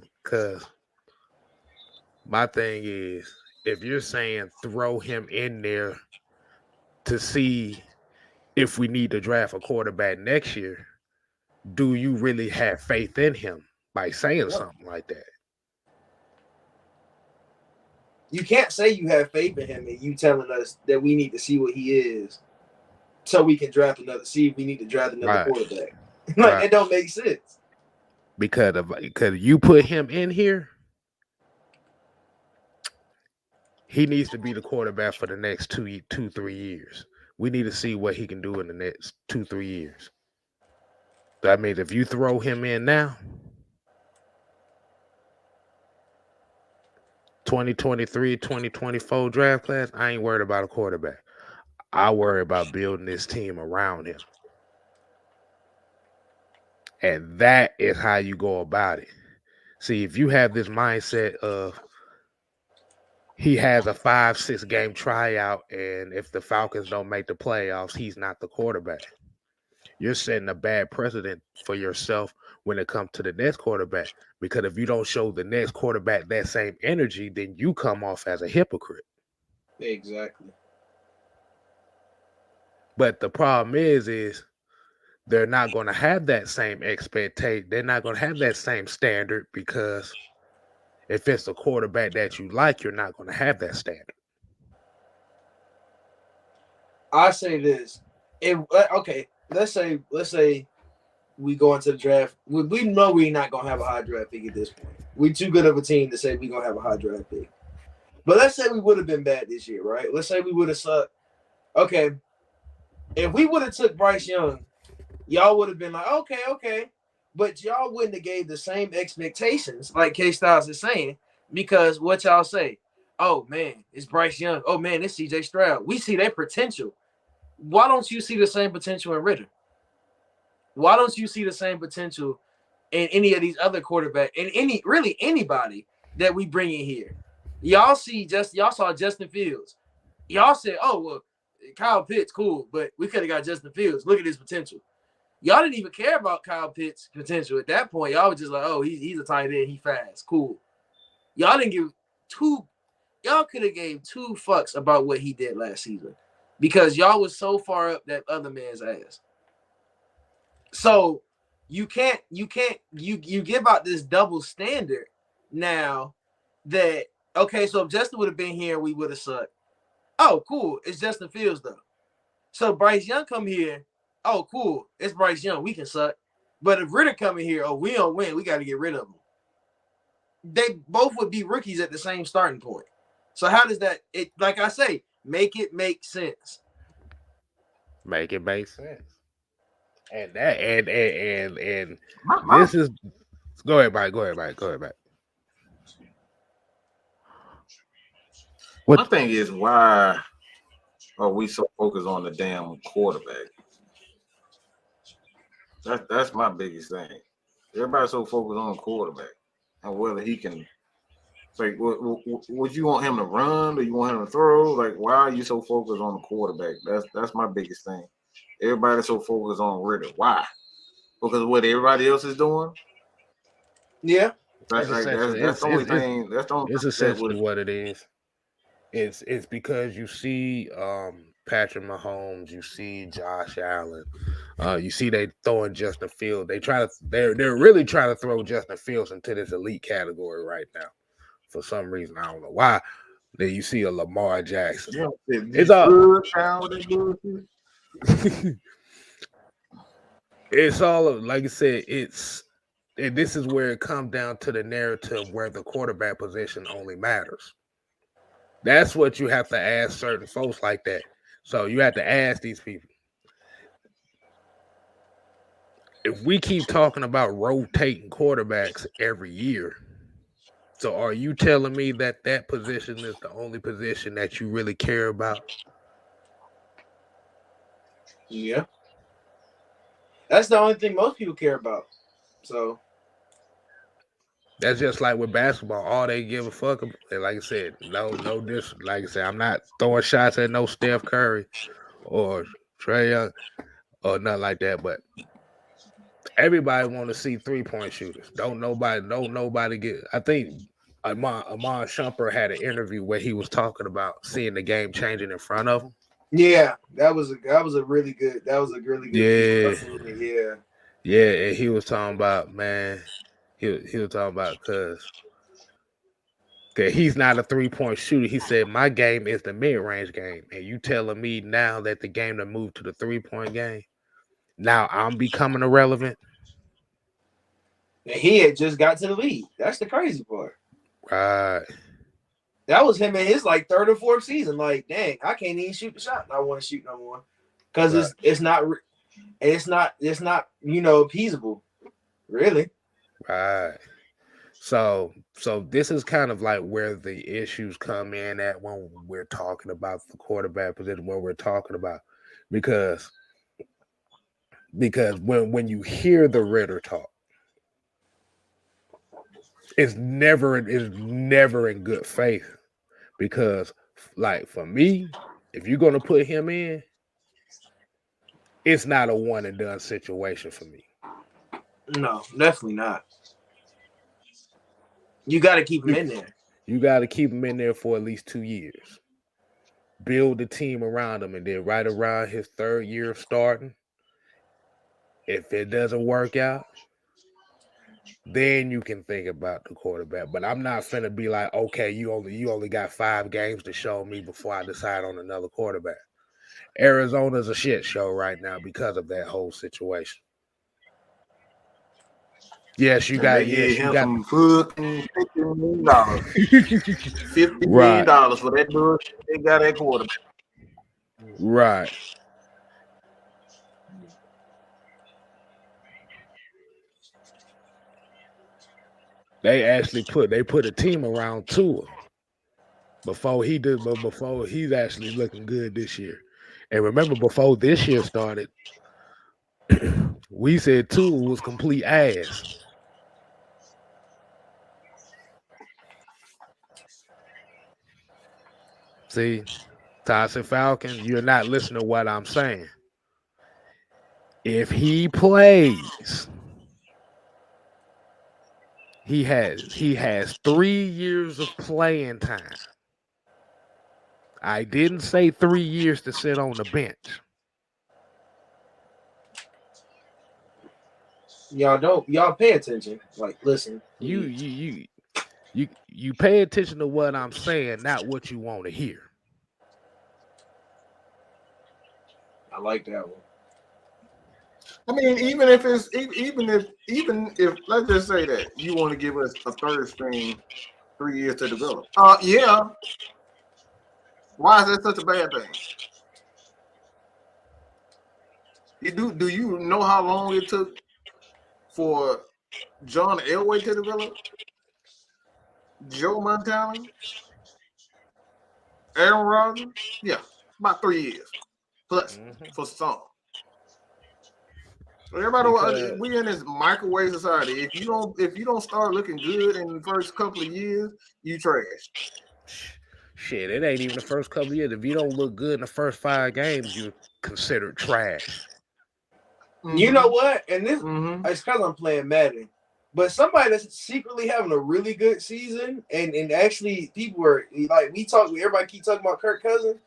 Speaker 1: is, if you're saying throw him in there to see if we need to draft a quarterback next year, do you really have faith in him by saying something like that?
Speaker 3: You can't say you have faith in him and you telling us that we need to see what he is so we can draft another. See if we need to draft another quarterback. It don't make sense.
Speaker 1: Because you put him in here, he needs to be the quarterback for the next 3 years. We need to see what he can do in the next 2-3 years. That means if you throw him in now, 2023, 2024 draft class, I ain't worried about a quarterback. I worry about building this team around him. And that is how you go about it. See, if you have this mindset of he has a 5-6 game tryout, and if the Falcons don't make the playoffs, he's not the quarterback. You're setting a bad precedent for yourself when it comes to the next quarterback. Because if you don't show the next quarterback that same energy, then you come off as a hypocrite.
Speaker 3: Exactly.
Speaker 1: But the problem is they're not going to have that same expectation. They're not going to have that same standard, because if it's a quarterback that you like, you're not going to have that standard.
Speaker 3: I say this. Okay, let's say we go into the draft. We know we're not going to have a high draft pick at this point. We're too good of a team to say we're going to have a high draft pick. But let's say we would have been bad this year, right? Let's say we would have sucked. Okay, if we would have took Bryce Young, y'all would have been like, okay. But y'all wouldn't have gave the same expectations, like K-Styles is saying, because what y'all say? Oh, man, it's Bryce Young. Oh, man, it's C.J. Stroud. We see their potential. Why don't you see the same potential in Ritter? Why don't you see the same potential in any of these other quarterbacks, and anybody that we bring in here? Y'all saw Justin Fields. Y'all said, oh, well, Kyle Pitts, cool, but we could have got Justin Fields. Look at his potential. Y'all didn't even care about Kyle Pitts' potential at that point. Y'all was just like, oh, he's a tight end, he fast, cool. Y'all didn't give y'all could have gave 2 fucks about what he did last season, because y'all was so far up that other man's ass. So you give out this double standard now that, okay, so if Justin would have been here, we would have sucked. Oh, cool. It's Justin Fields, though. So Bryce Young come here. Oh, cool. It's Bryce Young. We can suck. But if Ritter come in here, oh, we don't win. We got to get rid of him. They both would be rookies at the same starting point. So how does that, like I say, make it make sense?
Speaker 1: Make it make sense. And that and this is, go ahead, Mike.
Speaker 2: My thing is, why are we so focused on the damn quarterback? That's my biggest thing. Everybody's so focused on the quarterback and whether he can. Like, would you want him to run or you want him to throw? Like, why are you so focused on the quarterback? That's my biggest thing. Everybody's so focused on Ritter. Why? Because of what everybody else is doing?
Speaker 3: Yeah.
Speaker 2: That's the only thing. That's the only.
Speaker 1: It's essentially what it is. It's because you see Patrick Mahomes, you see Josh Allen, you see they throwing Justin Fields. They're really trying to throw Justin Fields into this elite category right now. For some reason, I don't know why. Then you see a Lamar Jackson.
Speaker 2: Yeah,
Speaker 1: it's all. It's all, like I said. This is where it comes down to the narrative where the quarterback position only matters. That's what you have to ask certain folks like that. So you have to ask these people. If we keep talking about rotating quarterbacks every year, so are you telling me that position is the only position that you really care about?
Speaker 3: Yeah. That's the only thing most people care about. So
Speaker 1: that's just like with basketball. All they give a fuck about, like I said, no this. Like I said, I'm not throwing shots at no Steph Curry or Trae Young or nothing like that. But everybody want to see 3-point shooters. Don't nobody get. I think Amon Shumpert had an interview where he was talking about seeing the game changing in front of him.
Speaker 3: Yeah, that was a really good piece.
Speaker 1: Yeah,
Speaker 3: Yeah.
Speaker 1: yeah. And he was talking about, man. He was talking about because that he's not a 3-point shooter. He said my game is the mid range game, and you telling me now that the game to move to the 3-point game. Now I'm becoming irrelevant.
Speaker 3: And he had just got to the league. That's the crazy part.
Speaker 1: Right.
Speaker 3: That was him in his like third or fourth season. Like, dang, I can't even shoot the shot I want to shoot no more because
Speaker 1: Right.
Speaker 3: it's not appeasable, really.
Speaker 1: Right. So this is kind of like where the issues come in at when we're talking about the quarterback position, when we're talking about because when you hear the Ritter talk, it's never in good faith. Because like for me, if you're gonna put him in, it's not a one and done situation for me.
Speaker 3: No, definitely not. You got to keep him in there.
Speaker 1: You got to keep him in there for at least 2 years. Build the team around him, and then right around his third year of starting, if it doesn't work out, then you can think about the quarterback. But I'm not finna be like, okay, you only got 5 games to show me before I decide on another quarterback. Arizona's a shit show right now because of that whole situation. Yes, you got. Yes, you got.
Speaker 2: Some fucking $50 million. $50 million for that bullshit. They got that quarterback.
Speaker 1: Right. They actually put a team around Tua before he's actually looking good this year. And remember, before this year started, we said Tua was complete ass. See, Tyson Falcon, you're not listening to what I'm saying. If he plays, he has 3 years of playing time. I didn't say 3 years to sit on the bench.
Speaker 3: Y'all pay attention. Like, listen.
Speaker 1: You pay attention to what I'm saying, not what you want to hear.
Speaker 3: I like that one.
Speaker 2: I mean, even if let's just say that you want to give us a third string 3 years to develop. Yeah. Why is that such a bad thing? Do you know how long it took for John Elway to develop? Joe Montana? Aaron Rodgers? Yeah, about 3 years plus for some. Everybody, we in this microwave society. If you don't start looking good in the first couple of years, you trash.
Speaker 1: Shit, it ain't even the first couple of years. If you don't look good in the first 5 games, you're considered trash.
Speaker 3: You know what? And this it's because I'm playing Madden. But somebody that's secretly having a really good season, and actually people are like everybody keep talking about Kirk Cousins.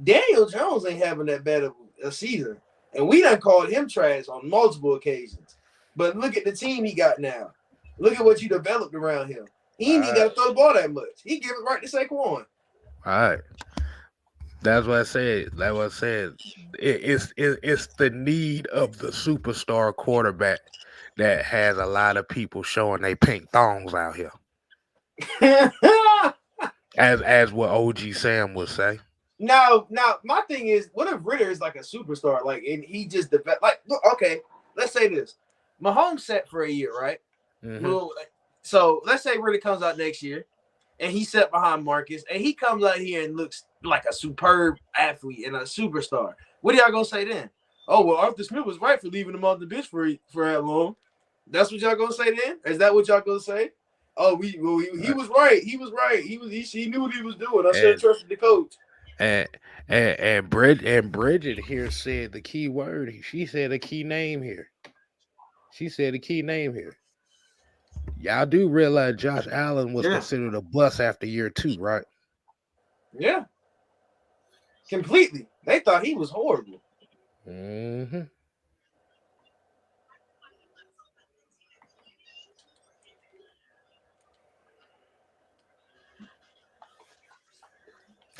Speaker 3: Daniel Jones ain't having that bad of a season. And we done called him trash on multiple occasions. But look at the team he got now. Look at what you developed around him. He ain't even got to throw the ball that much. He give it right to Saquon.
Speaker 1: All right. That's what I said. That's what I said. It's the need of the superstar quarterback that has a lot of people showing they pink thongs out here. as what OG Sam would say.
Speaker 3: Now, my thing is, what if Ritter is like a superstar, like, and he just okay, let's say this: Mahomes set for a year, right? Well, so let's say Ritter comes out next year, and he's set behind Marcus, and he comes out here and looks like a superb athlete and a superstar. What are y'all gonna say then? Oh well, Arthur Smith was right for leaving him on the bench for that long. That's what y'all gonna say then? Is that what y'all gonna say? Oh, he was right. He was right. He knew what he was doing. I should have trusted the coach.
Speaker 1: And Bridget here said the key word. She said a key name here. Y'all do realize Josh Allen was considered a bust after year 2, right?
Speaker 3: Yeah. completely. They thought he was horrible.
Speaker 1: Mm-hmm.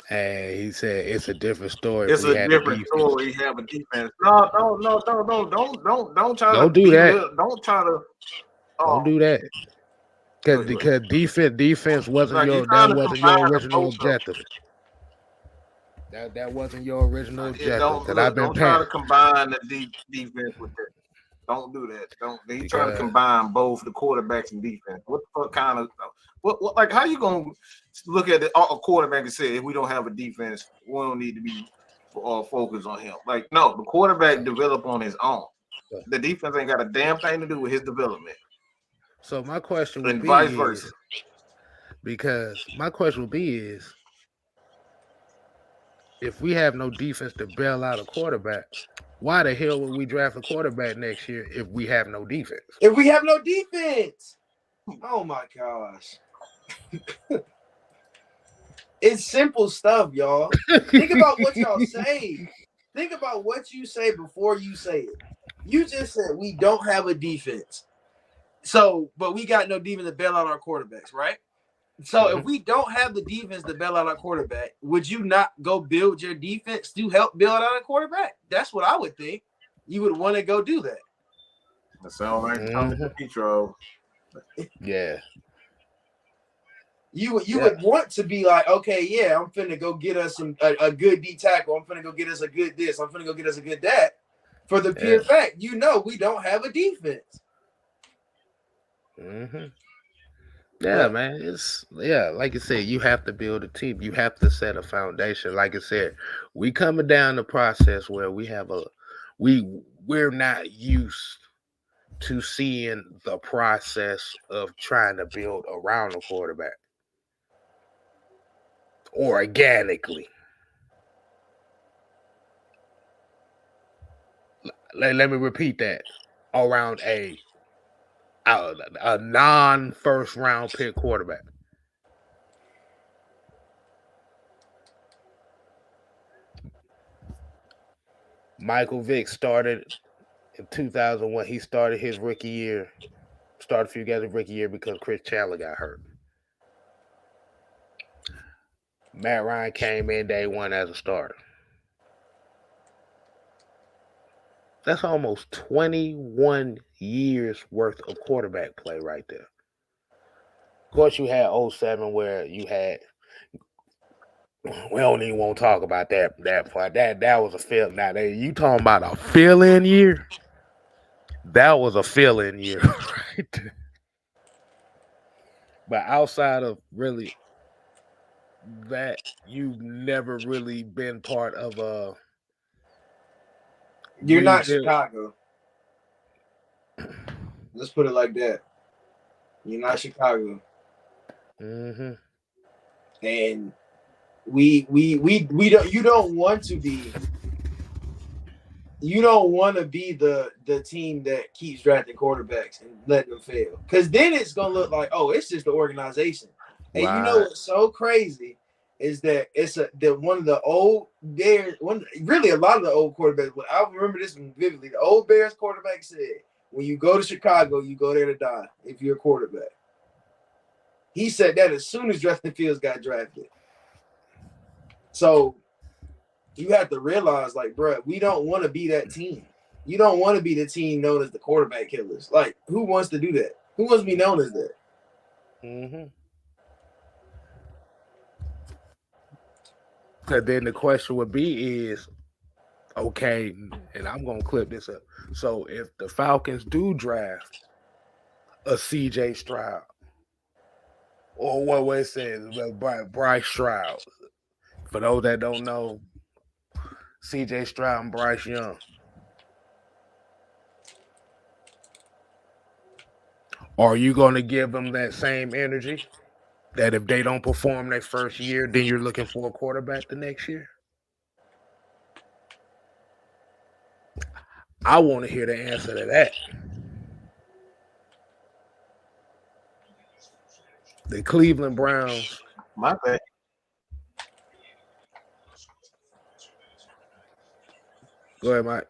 Speaker 1: Hey, he said it's a different story if
Speaker 2: It's
Speaker 1: we
Speaker 2: a
Speaker 1: had a
Speaker 2: different
Speaker 1: defense.
Speaker 2: story. Have a defense. No, don't try
Speaker 1: Don't
Speaker 2: to
Speaker 1: do that.
Speaker 2: don't try to.
Speaker 1: Don't do that. Because
Speaker 2: Wait.
Speaker 1: defense wasn't
Speaker 2: Like you
Speaker 1: your
Speaker 2: trying to combine the
Speaker 1: original
Speaker 2: both of them.
Speaker 1: objective. That wasn't your original objective. Because I've been
Speaker 2: Don't try
Speaker 1: paying.
Speaker 2: to combine the defense with that. Don't do that. Don't they trying to
Speaker 1: Because
Speaker 2: combine both the quarterbacks and defense? What the fuck kind of what like how you gonna look at a quarterback and say if we don't have a defense, we don't need to be focused on him? Like no, the quarterback develop on his own. The defense ain't got a damn thing to do with his development.
Speaker 1: so my question would
Speaker 2: And
Speaker 1: be
Speaker 2: vice versa.
Speaker 1: is if we have no defense to bail out a quarterback, why the hell would we draft a quarterback next year if we have no defense?
Speaker 3: If we have no defense, oh my gosh. It's simple stuff, y'all. Think about what y'all say. Think about what you say before you say it. You just said we don't have a defense. So, but we got no defense to bail out our quarterbacks, right? So if we don't have the defense to bail out our quarterback, would you not go build your defense to help build out a quarterback? That's what I would think. You would want to go do that.
Speaker 2: That sounds like Tommy Petro.
Speaker 1: Yeah.
Speaker 3: You would want to be like, okay, yeah, I'm finna go get us a good D tackle. I'm finna go get us a good this. I'm finna go get us a good that. For the pure fact, we don't have a defense.
Speaker 1: Mm-hmm. Yeah, man. It's like you said, you have to build a team. You have to set a foundation. Like I said, we coming down the process where we're not used to seeing the process of trying to build around a quarterback organically. Let me repeat that. Around a non-first round pick quarterback. Michael Vick started in 2001. He started his rookie year. Started a few guys his rookie year because Chris Chandler got hurt. Matt Ryan came in day one as a starter. That's almost 21 years worth of quarterback play right there. Of course, you had 07 where you had. We don't even want to talk about that part. That was a fill. Now, you talking about a fill-in year? That was a fill-in year, right? But outside of really that, you've never really been part of a.
Speaker 3: You're not Chicago. Let's put it like that. You're not Chicago.
Speaker 1: Mm-hmm.
Speaker 3: And we don't. You don't want to be. You don't want to be the team that keeps drafting quarterbacks and letting them fail, because then it's gonna look like, oh, it's just the organization. And you know what's so crazy is that it's that one of the old Bears, really a lot of the old quarterbacks. I remember this one vividly. The old Bears quarterback said, "When you go to Chicago, you go there to die. If you're a quarterback." He said that as soon as Justin Fields got drafted. So you have to realize, like, bro, we don't want to be that team. You don't want to be the team known as the quarterback killers. Like, who wants to do that? Who wants to be known as that?
Speaker 1: Mm-hmm. So then the question would be is, okay, and I'm going to clip this up. So if the Falcons do draft a C.J. Stroud, or what it says, Bryce Stroud, for those that don't know, C.J. Stroud and Bryce Young, are you going to give them that same energy? That if they don't perform their first year, then you're looking for a quarterback the next year? I want to hear the answer to that. The Cleveland Browns.
Speaker 2: My bad.
Speaker 1: Go ahead, Mike.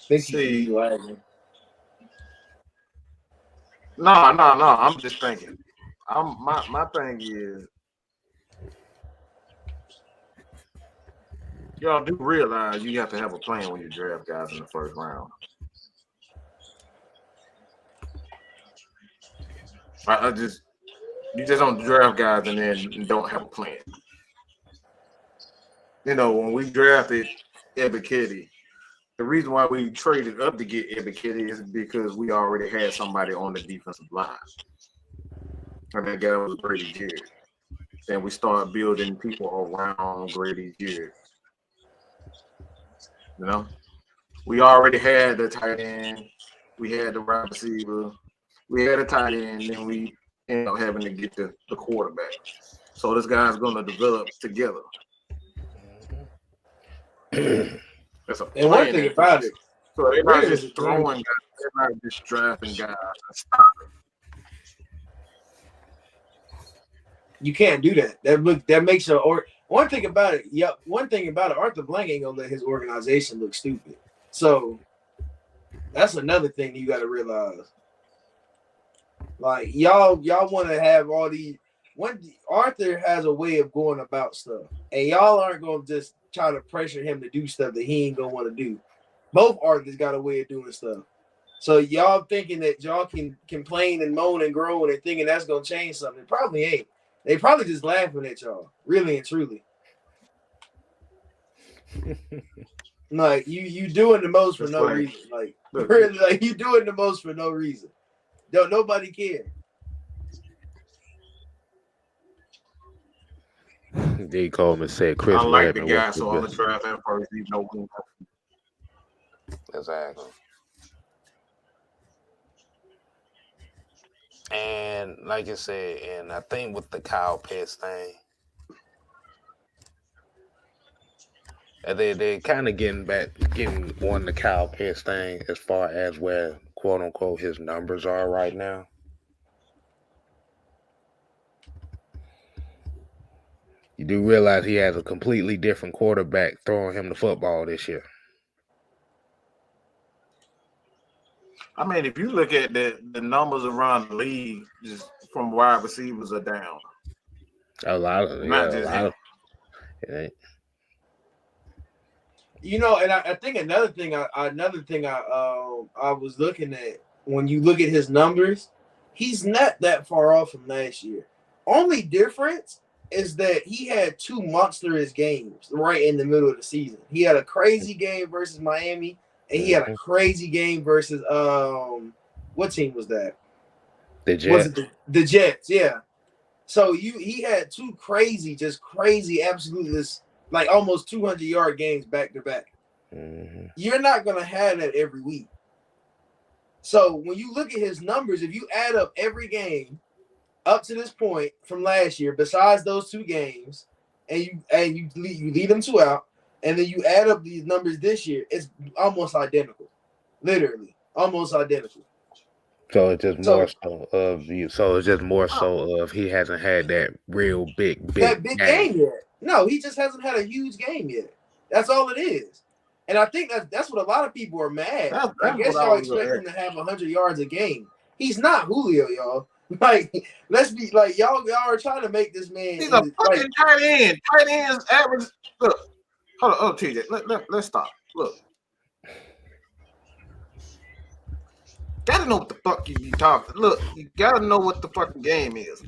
Speaker 2: See, no. I'm just thinking. My thing is, y'all do realize you have to have a plan when you draft guys in the first round. You just don't draft guys and then don't have a plan. You know, when we drafted Ebiketie, the reason why we traded up to get Ebiketie is because we already had somebody on the defensive line. And that guy was Grady Jarrett. Then we started building people around Grady Jarrett. You know? We already had the tight end. We had the wide receiver. We had a tight end, and we ended up having to get the quarterback. So this guy's going to develop together. That's a plan.
Speaker 3: And one thing about it,
Speaker 2: so they're not just throwing guys, they're not just drafting guys and stopping.
Speaker 3: You can't do that. That makes your one thing about it. Yep. One thing about it, Arthur Blank ain't gonna let his organization look stupid. So that's another thing you got to realize. Like y'all want to have all these. Arthur has a way of going about stuff, and y'all aren't gonna just try to pressure him to do stuff that he ain't gonna want to do. Both Arthurs got a way of doing stuff. So y'all thinking that y'all can complain and moan and groan and thinking that's gonna change something. It probably ain't. They probably just laughing at y'all, really and truly. Like you doing the most for no reason. Like really, like you doing the most for no reason. Nobody care.
Speaker 1: D. Coleman said Chris.
Speaker 2: I like the guy, so I'm gonna draft him first, even though we.
Speaker 1: Exactly. And like I said, and I think with the Kyle Pitts thing, they're kind of getting on the Kyle Pitts thing as far as where quote unquote his numbers are right now. You do realize he has a completely different quarterback throwing him the football this year.
Speaker 2: I mean, if you look at the numbers around the league, just from wide receivers are down.
Speaker 1: A lot of it ain't.
Speaker 3: You know, and I think another thing I was looking at, when you look at his numbers, he's not that far off from last year. Only difference is that he had two monstrous games right in the middle of the season. He had a crazy game versus Miami, and he had a crazy game versus what team was that?
Speaker 1: The Jets.
Speaker 3: Was it the Jets? Yeah. So he had two crazy, absolutely like almost 200-yard games back to back.
Speaker 1: Mm-hmm.
Speaker 3: You're not gonna have that every week. So when you look at his numbers, if you add up every game up to this point from last year, besides those two games, and you leave them two out, and then you add up these numbers this year, it's almost identical, literally almost identical.
Speaker 1: So it's just more so of you. So it's just more so of he hasn't had that real big game
Speaker 3: yet. No, he just hasn't had a huge game yet. That's all it is. And I think that's what a lot of people are mad. I guess y'all expect him to have 100 yards a game. He's not Julio, y'all. Like, let's be like y'all are trying to make this man.
Speaker 2: He's a fucking tight end. Tight ends average. Look, hold on, TJ. Let's stop. Look, gotta know what the fuck you be talking. Look, you gotta know what the fucking game is.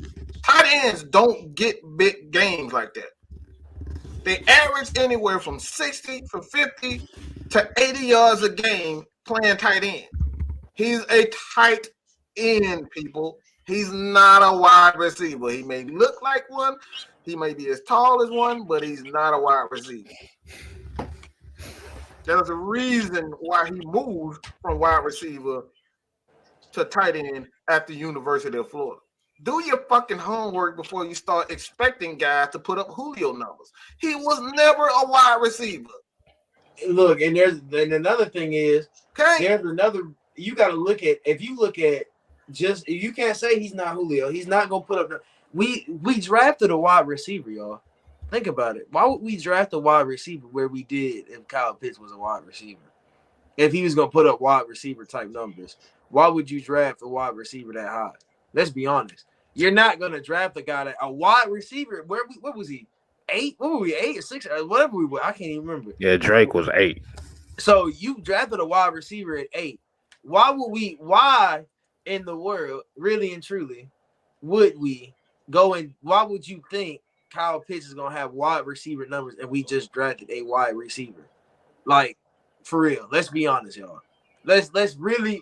Speaker 2: Tight ends don't get big games like that. They average anywhere from 50 to 80 yards a game playing tight end. He's a tight end, people. He's not a wide receiver. He may look like one. He may be as tall as one, but he's not a wide receiver. There's a reason why he moved from wide receiver to tight end at the University of Florida. Do your fucking homework before you start expecting guys to put up Julio numbers. He was never a wide receiver.
Speaker 3: Look, and another thing is, there's another. You got to look at, if you can't say he's not Julio. He's not gonna put up. We drafted a wide receiver, y'all. Think about it. Why would we draft a wide receiver where we did if Kyle Pitts was a wide receiver? If he was gonna put up wide receiver type numbers, why would you draft a wide receiver that high? Let's be honest. You're not gonna draft a wide receiver. What was he? 8? What were we? 8 or 6? Whatever we were. I can't even remember.
Speaker 1: Yeah, Drake was 8.
Speaker 3: So you drafted a wide receiver at 8. Why in the world, really and truly, would we go and why would you think Kyle Pitts is gonna have wide receiver numbers and we just drafted a wide receiver? Like, for real, let's be honest, y'all. Let's really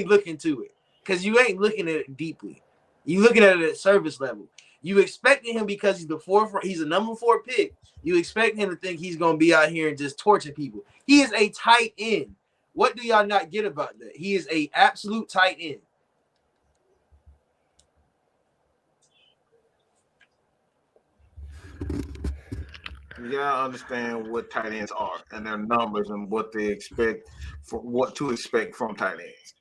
Speaker 3: look into it. Because you ain't looking at it deeply. You looking at it at service level. You expecting him because he's a number 4 pick. You expect him to think he's gonna be out here and just torture people. He is a tight end. What do y'all not get about that? He is a absolute tight end.
Speaker 2: You gotta understand what tight ends are and their numbers and what they expect what to expect from tight ends.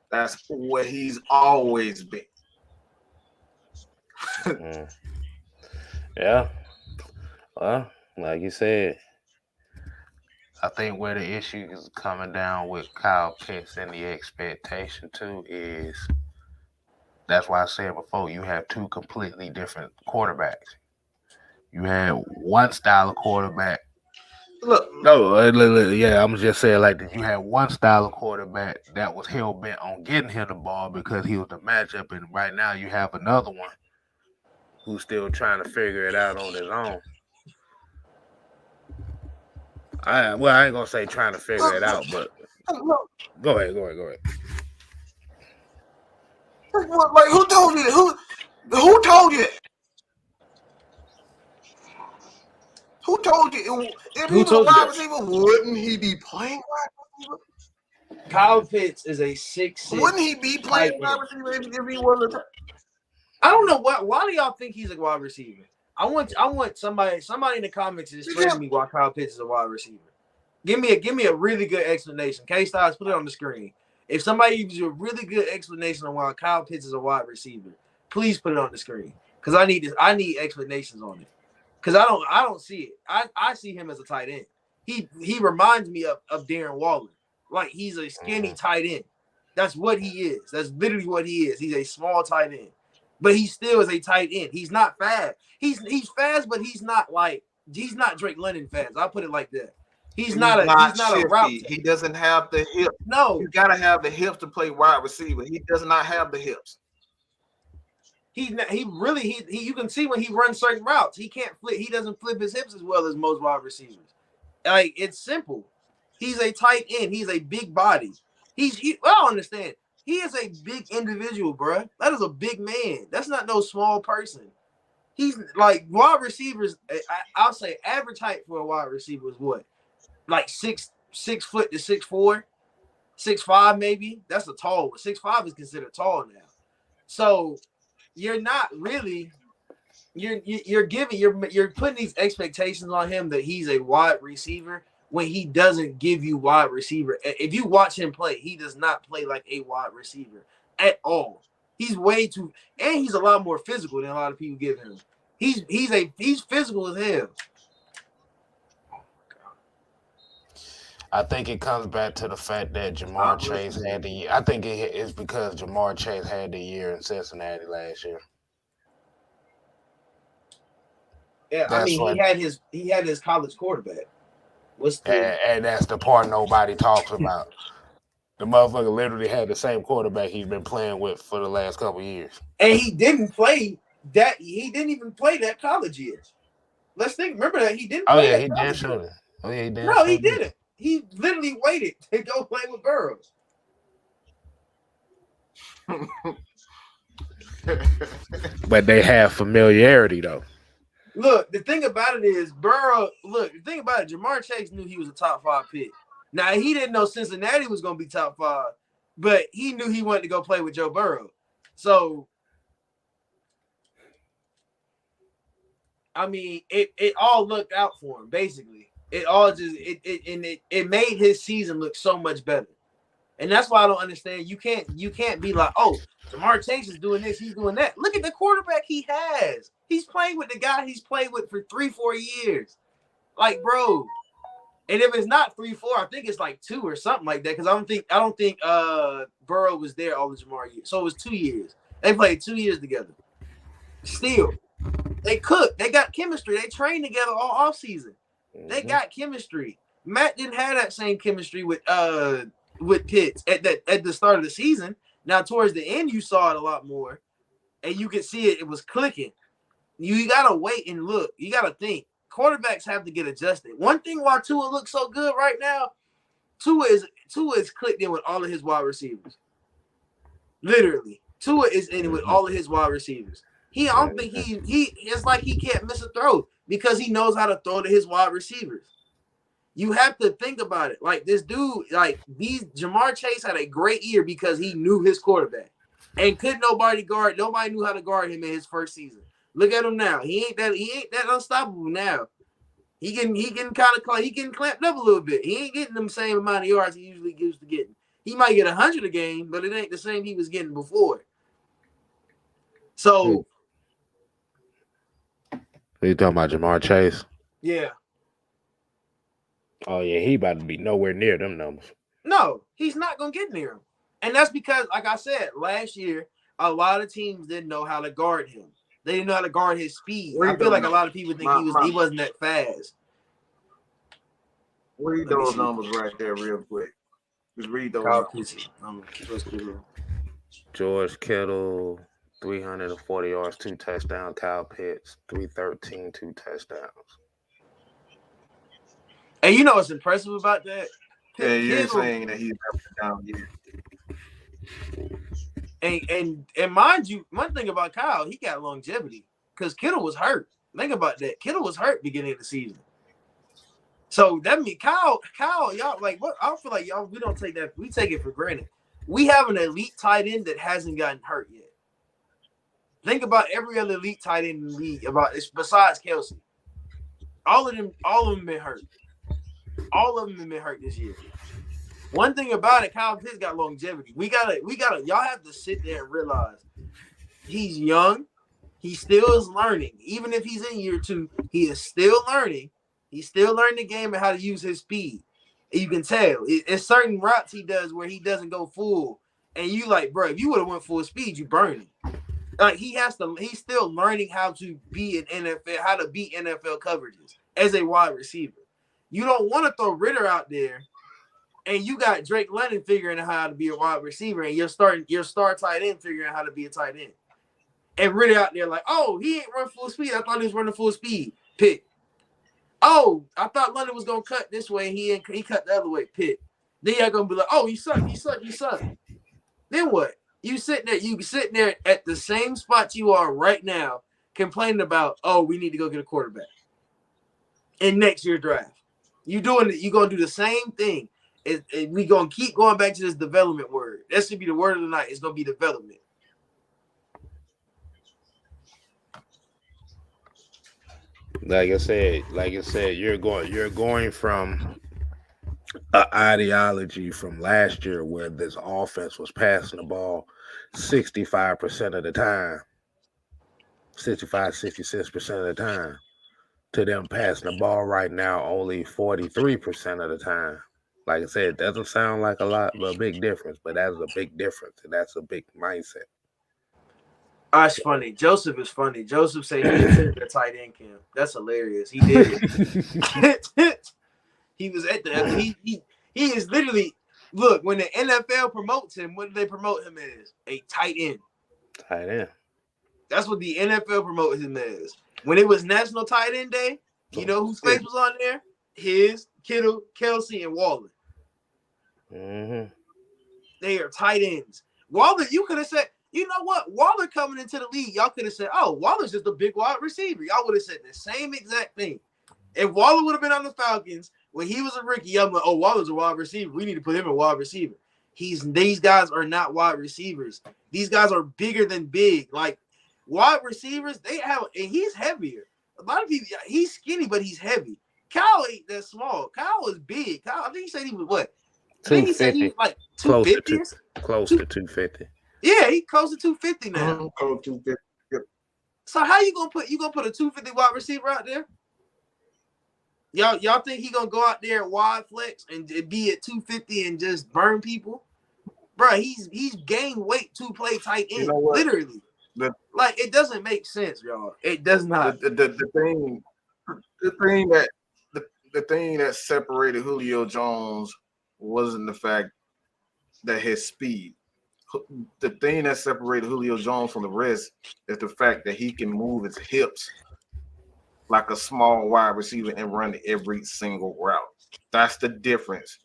Speaker 2: That's what he's always been.
Speaker 1: Yeah. Well, like you said, I think where the issue is coming down with Kyle Pitts and the expectation too is that's why I said before you have 2 completely different quarterbacks. You had one style of quarterback. Yeah, I'm just saying like that. You had one style of quarterback that was hell bent on getting him the ball because he was the matchup, and right now you have another one who's still trying to figure it out on his own. I ain't gonna say trying to figure it out, but go ahead.
Speaker 2: Like, who told you that? Who told you that? Who told you? If he was a wide receiver, wouldn't he be playing wide receiver?
Speaker 3: Kyle Pitts is a 6'6".
Speaker 2: Wouldn't he be playing wide receiver if he was a?
Speaker 3: I don't know why do y'all think he's a wide receiver? I want somebody in the comments to explain to me why Kyle Pitts is a wide receiver. Give me a really good explanation. K-Styles, put it on the screen. If somebody gives you a really good explanation on why Kyle Pitts is a wide receiver, please put it on the screen. Because I need explanations on it. Because I don't see it. I see him as a tight end. He reminds me of Darren Waller. Like, he's a skinny tight end. That's what he is. That's literally what he is. He's a small tight end. But he still is a tight end. He's not fast. He's fast, but he's not Drake London fast. I'll put it like that. He's not a route.
Speaker 2: He doesn't have the hips.
Speaker 3: No.
Speaker 2: You gotta have the hips to play wide receiver. He does not have the hips.
Speaker 3: You can see when he runs certain routes, he can't flip. He doesn't flip his hips as well as most wide receivers. Like, it's simple. He's a tight end. He's a big body. I don't understand. He is a big individual, bro. That is a big man. That's not no small person. He's like wide receivers. I'll say average height for a wide receiver is what, like 6 foot to 6'4", 6'5" maybe. That's a tall one. 6'5" is considered tall now. So you're not really. You're putting these expectations on him that he's a wide receiver when he doesn't give you wide receiver. If you watch him play, he does not play like a wide receiver at all. He's way too, and he's a lot more physical than a lot of people give him. He's physical as hell.
Speaker 1: I think it comes back to the fact that Jamar Chase had the year. I think it's because Jamar Chase had the year in Cincinnati last year.
Speaker 3: Yeah, I mean, he had his college quarterback.
Speaker 1: And that's the part nobody talks about. The motherfucker literally had the same quarterback he's been playing with for the last couple of years.
Speaker 3: And he didn't play that. He didn't even play that college year. Let's think. Remember that he didn't.
Speaker 1: Oh yeah, he did show it. Oh yeah, he did.
Speaker 3: No, he didn't. He literally waited to go play with Burrows.
Speaker 1: But they have familiarity though.
Speaker 3: Look, the thing about it is Jamar Chase knew he was a top 5 pick. Now, he didn't know Cincinnati was going to be top 5, but he knew he wanted to go play with Joe Burrow. So, I mean, it all looked out for him, basically. It all just it made his season look so much better. And that's why I don't understand. You can't be like, oh, Jamar Chase is doing this, he's doing that. Look at the quarterback he has. He's playing with the guy he's played with for 3-4 years. Like, bro. And if it's not 3-4, I think it's like 2 or something like that. Because I don't think Burrow was there all the Jamar years. So it was 2 years. They played 2 years together. Still, they cooked. They got chemistry. They trained together all offseason. They got chemistry. Matt didn't have that same chemistry with Pitts at the start of the season. Now towards the end, you saw it a lot more, and you could see it. It was clicking. You gotta wait and look. You gotta think. Quarterbacks have to get adjusted. One thing why Tua looks so good right now, Tua is clicked in with all of his wide receivers. Literally, Tua is in with all of his wide receivers. I don't think it's like he can't miss a throw because he knows how to throw to his wide receivers. You have to think about it. Like this dude, Jamar Chase had a great year because he knew his quarterback. And nobody knew how to guard him in his first season. Look at him now. He ain't that unstoppable now. He getting clamped up a little bit. He ain't getting them same amount of yards he usually used to getting. He might get 100 a game, but it ain't the same he was getting before. So
Speaker 1: you talking about Jamar Chase?
Speaker 3: Yeah.
Speaker 1: Oh yeah, he about to be nowhere near them numbers.
Speaker 3: No, he's not gonna get near him. And that's because, like I said, last year, a lot of teams didn't know how to guard him. They didn't know how to guard his speed. I feel like a lot of people think he wasn't that fast.
Speaker 2: Read those numbers right there real quick. Just read those numbers.
Speaker 1: George Kittle, 340 yards, 2 touchdowns. Kyle Pitts, 313, 2 touchdowns.
Speaker 3: And you know what's impressive about that?
Speaker 2: Yeah, you're saying that he's down here.
Speaker 3: And mind you, one thing about Kyle, he got longevity because Kittle was hurt. Think about that. Kittle was hurt beginning of the season. So that means Kyle, y'all like what? I feel like y'all we don't take that. We take it for granted. We have an elite tight end that hasn't gotten hurt yet. Think about every other elite tight end in the league besides Kelsey. All of them been hurt. All of them have been hurt this year. One thing about it, Kyle Pitts got longevity. We gotta, y'all have to sit there and realize he's young. He still is learning. Even if he's in year 2, he is still learning. He's still learning the game and how to use his speed. You can tell. It's certain routes he does where he doesn't go full. And you like, bro, if you would have went full speed, you burn him. Like he's still learning how to be an NFL, how to beat NFL coverages as a wide receiver. You don't want to throw Ritter out there and you got Drake London figuring out how to be a wide receiver and your star tight end figuring out how to be a tight end. And Ritter out there like, oh, he ain't run full speed. I thought he was running full speed. Pick. Oh, I thought London was going to cut this way. He cut the other way. Pick. Then you're going to be like, oh, you suck. Then what? You sitting there at the same spot you are right now complaining about, oh, we need to go get a quarterback in next year's draft. You're going to do the same thing. We're going to keep going back to this development word. That should be the word of the night. It's going to be development.
Speaker 1: Like I said, you're going from an ideology from last year where this offense was passing the ball 65% of the time, 66% of the time, to them passing the ball right now only 43% of the time. Like I said, it doesn't sound like a lot, but a big difference. But that's a big difference, and that's a big mindset.
Speaker 3: That's funny. Joseph is funny. Joseph said he attended the tight end camp. That's hilarious. He did it. He was at the he is literally look when the NFL promotes him. What do they promote him as? A tight end.
Speaker 1: Tight end.
Speaker 3: That's what the NFL promoted him as. When it was National Tight End Day, you know whose face was on there? His, Kittle, Kelsey, and Waller.
Speaker 1: Mm-hmm.
Speaker 3: They are tight ends. Waller, you could have said, you know what? Waller coming into the league, y'all could have said, oh, Waller's just a big wide receiver. Y'all would have said the same exact thing. If Waller would have been on the Falcons when he was a rookie, I'm like, oh, Waller's a wide receiver. We need to put him in wide receiver. These guys are not wide receivers. These guys are bigger than big. Like wide receivers, and he's heavier. A lot of people, he's skinny, but he's heavy. Kyle ain't that small. Kyle is big. Kyle, I think he said he was what? I think he said he was like
Speaker 1: Close to
Speaker 3: 250.
Speaker 1: close to 250.
Speaker 3: Yeah, he close to 250 now.
Speaker 2: Close to 250. Yep.
Speaker 3: So how you gonna put a 250 wide receiver out there? Y'all think he gonna go out there wide flex and be at 250 and just burn people? Bro, he's gained weight to play tight end. You know what? Literally. Like, it doesn't make sense, y'all. It does not.
Speaker 2: The thing that separated Julio Jones wasn't the fact that his speed. The thing that separated Julio Jones from the rest is the fact that he can move his hips like a small wide receiver and run every single route. That's the difference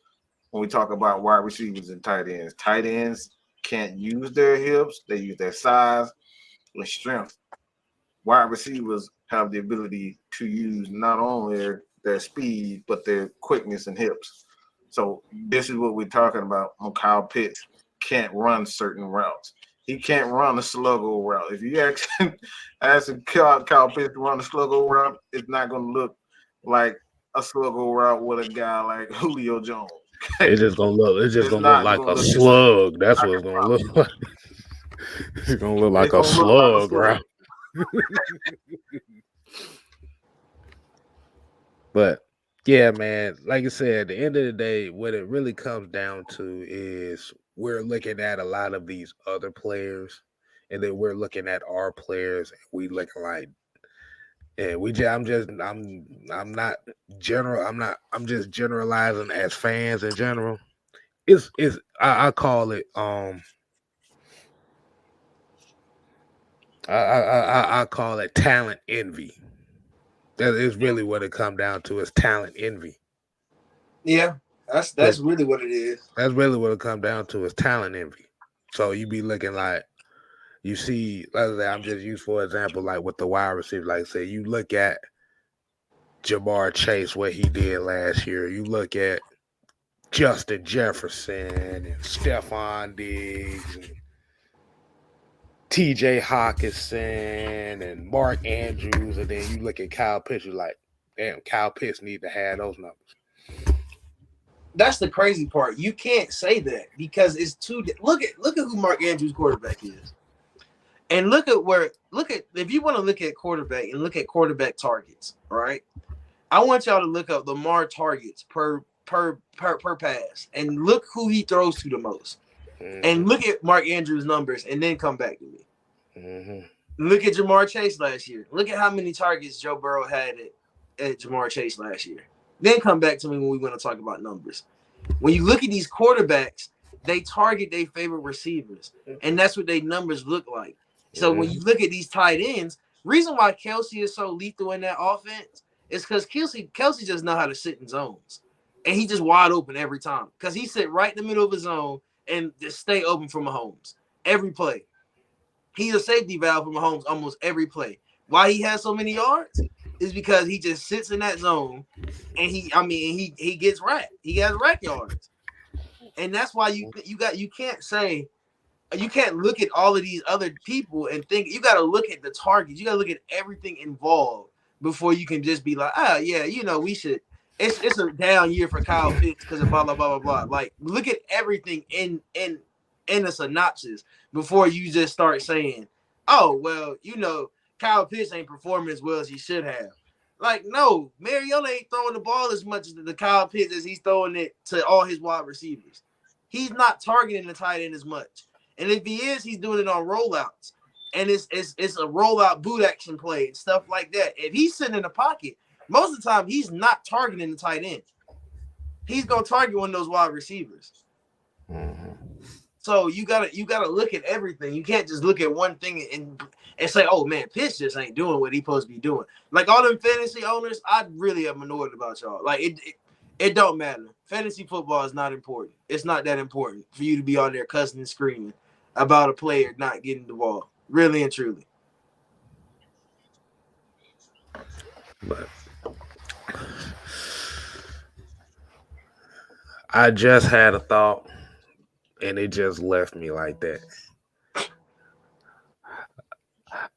Speaker 2: when we talk about wide receivers and tight ends. Tight ends can't use their hips. They use their size and strength. Wide receivers have the ability to use not only their speed, but their quickness and hips. So this is what we're talking about when Kyle Pitts can't run certain routes. He can't run a sluggo route. If you ask Kyle Pitts to run a sluggo route, it's not going to look like a sluggo route with a guy like Julio Jones.
Speaker 1: It's just gonna look. It's just gonna look like a slug. That's what it's gonna look like. It's gonna look like a slug, right? But yeah, man. Like I said, at the end of the day, what it really comes down to is we're looking at a lot of these other players, and then we're looking at our players, and we looking like. And I'm just generalizing as fans in general. I call it I call it talent envy. That is really what it comes down to, is talent envy.
Speaker 3: Yeah, that's really what it is.
Speaker 1: That's really what it comes down to, is talent envy. So you be looking like, you see, I'm just used for example, like with the wide receiver, like say you look at Jamar Chase, what he did last year. You look at Justin Jefferson and Stephon Diggs and TJ Hawkinson and Mark Andrews, and then you look at Kyle Pitts, you're like, damn, Kyle Pitts need to have those numbers.
Speaker 3: That's the crazy part. You can't say that because it's too. Look at who Mark Andrews' quarterback is. And look at if you want to look at quarterback and look at quarterback targets, all right? I want y'all to look up Lamar targets per pass and look who he throws to the most. Mm-hmm. And look at Mark Andrews' numbers and then come back to me. Mm-hmm. Look at Jamar Chase last year. Look at how many targets Joe Burrow had at Jamar Chase last year. Then come back to me when we want to talk about numbers. When you look at these quarterbacks, they target their favorite receivers, and that's what their numbers look like. So when you look at these tight ends, reason why Kelsey is so lethal in that offense is because Kelsey just know how to sit in zones. And he just wide open every time. Because he sit right in the middle of the zone and just stay open for Mahomes. Every play. He's a safety valve for Mahomes almost every play. Why he has so many yards is because he just sits in that zone and he gets racked. He has rack yards. And that's why you can't look at all of these other people and think. You got to look at the targets. You got to look at everything involved before you can just be like, we should. It's a down year for Kyle Pitts because of blah blah blah blah blah. Like, look at everything in a synopsis before you just start saying, oh well, Kyle Pitts ain't performing as well as he should have. Like, no, Mariota ain't throwing the ball as much as the Kyle Pitts as he's throwing it to all his wide receivers. He's not targeting the tight end as much. And if he is, he's doing it on rollouts. And it's a rollout boot action play and stuff like that. If he's sitting in the pocket, most of the time he's not targeting the tight end. He's gonna target one of those wide receivers. Mm-hmm. So you gotta look at everything. You can't just look at one thing and say, oh man, Pitts just ain't doing what he's supposed to be doing. Like all them fantasy owners, I really am annoyed about y'all. Like it don't matter. Fantasy football is not important. It's not that important for you to be on there cussing and screaming about a player not getting the ball. Really and truly.
Speaker 1: But I just had a thought and it just left me like that.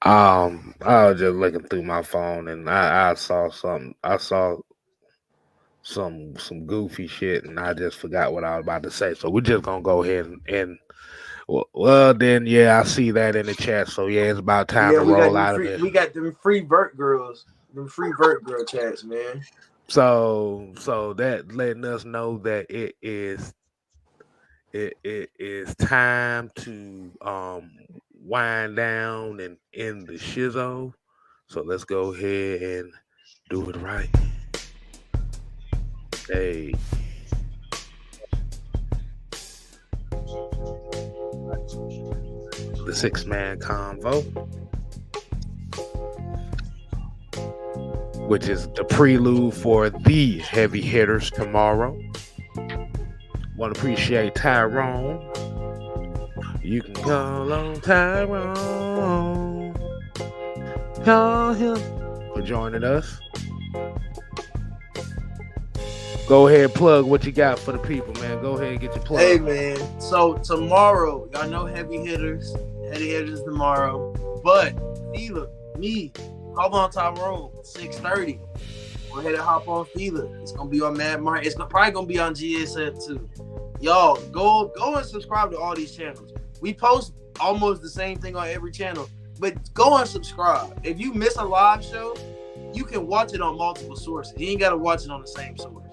Speaker 1: I was just looking through my phone and I saw some goofy shit, and I just forgot what I was about to say. So we're just gonna go ahead and well then I see that in the chat. So it's about time to roll out of it.
Speaker 3: We got them free vert girls, them free vert girl chats, man.
Speaker 1: So that letting us know that it is time to wind down and end the shizzo. So let's go ahead and do it right. Hey. The 6-man convo, which is the prelude for the heavy hitters tomorrow. Want to appreciate Tyrone. You can call on Tyrone. Call him for joining us. Go ahead, plug what you got for the people, man. Go ahead and get your plug.
Speaker 3: Hey, man. So tomorrow, y'all know heavy hitters tomorrow. But Fila, me, call on Tyrone, 6:30. Go ahead and hop on Fila. It's gonna be on Mad Martin. It's probably gonna be on GSF too. Y'all go and subscribe to all these channels. We post almost the same thing on every channel, but go and subscribe. If you miss a live show, you can watch it on multiple sources. You ain't gotta watch it on the same source.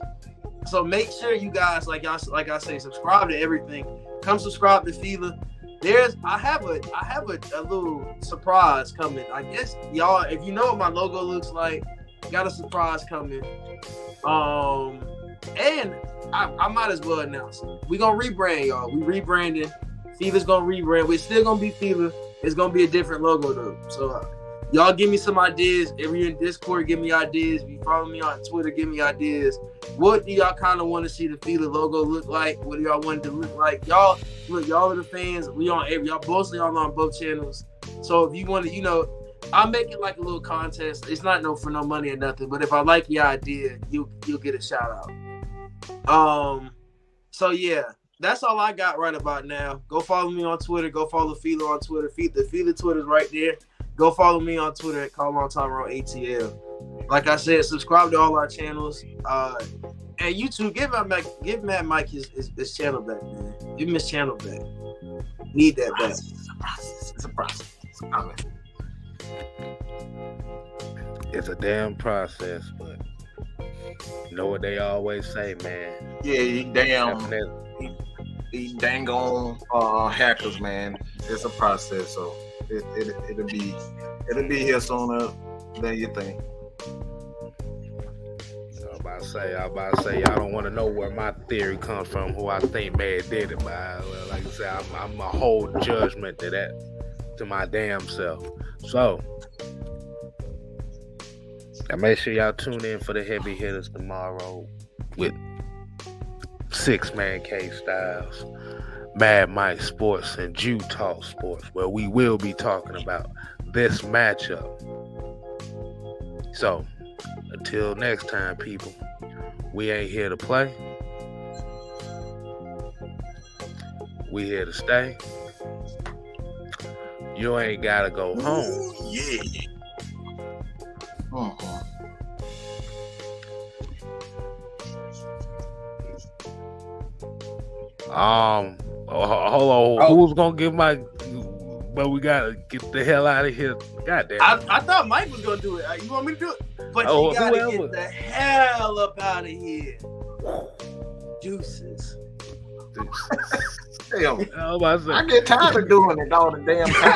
Speaker 3: So make sure you guys, like I say, subscribe to everything. Come subscribe to Fila. I have a little surprise coming. I guess y'all, if you know what my logo looks like, got a surprise coming. And I might as well announce it. We gonna rebrand, y'all. We rebranding. Fila's gonna rebrand. We're still gonna be Fila. It's gonna be a different logo though. So y'all give me some ideas. If you're in Discord, give me ideas. If you follow me on Twitter, give me ideas. What do y'all kind of want to see the Fila logo look like? What do y'all want it to look like? Y'all, look, y'all are the fans. We on every, y'all mostly all on both channels. So if you want to, I'll make it like a little contest. It's not for no money or nothing. But if I like your idea, you'll get a shout out. So yeah, that's all I got right about now. Go follow me on Twitter. Go follow Fila on Twitter. The Fila Twitter's right there. Go follow me on Twitter at CallOnTyrone_ATL. Like I said, subscribe to all our channels. And YouTube, give Mad Mike his channel back, man. Give him his channel back. Need that back.
Speaker 2: It's a process. It's coming.
Speaker 1: It's a damn process, but you know what they always say, man.
Speaker 2: Yeah, these dang on hackers, man. It's a process, so it'll be here sooner than you think.
Speaker 1: I'm about to say, y'all don't want to know where my theory comes from, who I think may have did it, but like I said, I'm a whole judgment to my damn self. So, make sure y'all tune in for the heavy hitters tomorrow with 6-man K-Styles, Mad Mike Sports, and Jew Talk Sports, where we will be talking about this matchup. So, until next time, people, we ain't here to play. We here to stay. You ain't gotta go home.
Speaker 2: Ooh, yeah. Uh-huh.
Speaker 1: Hold on. Who's gonna give my? But we gotta get the hell out of here. Goddamn.
Speaker 3: I thought Mike was gonna do it. You want me to do it? But you gotta get the hell up out of here. Deuces.
Speaker 2: Damn. I get tired of doing it all the damn time.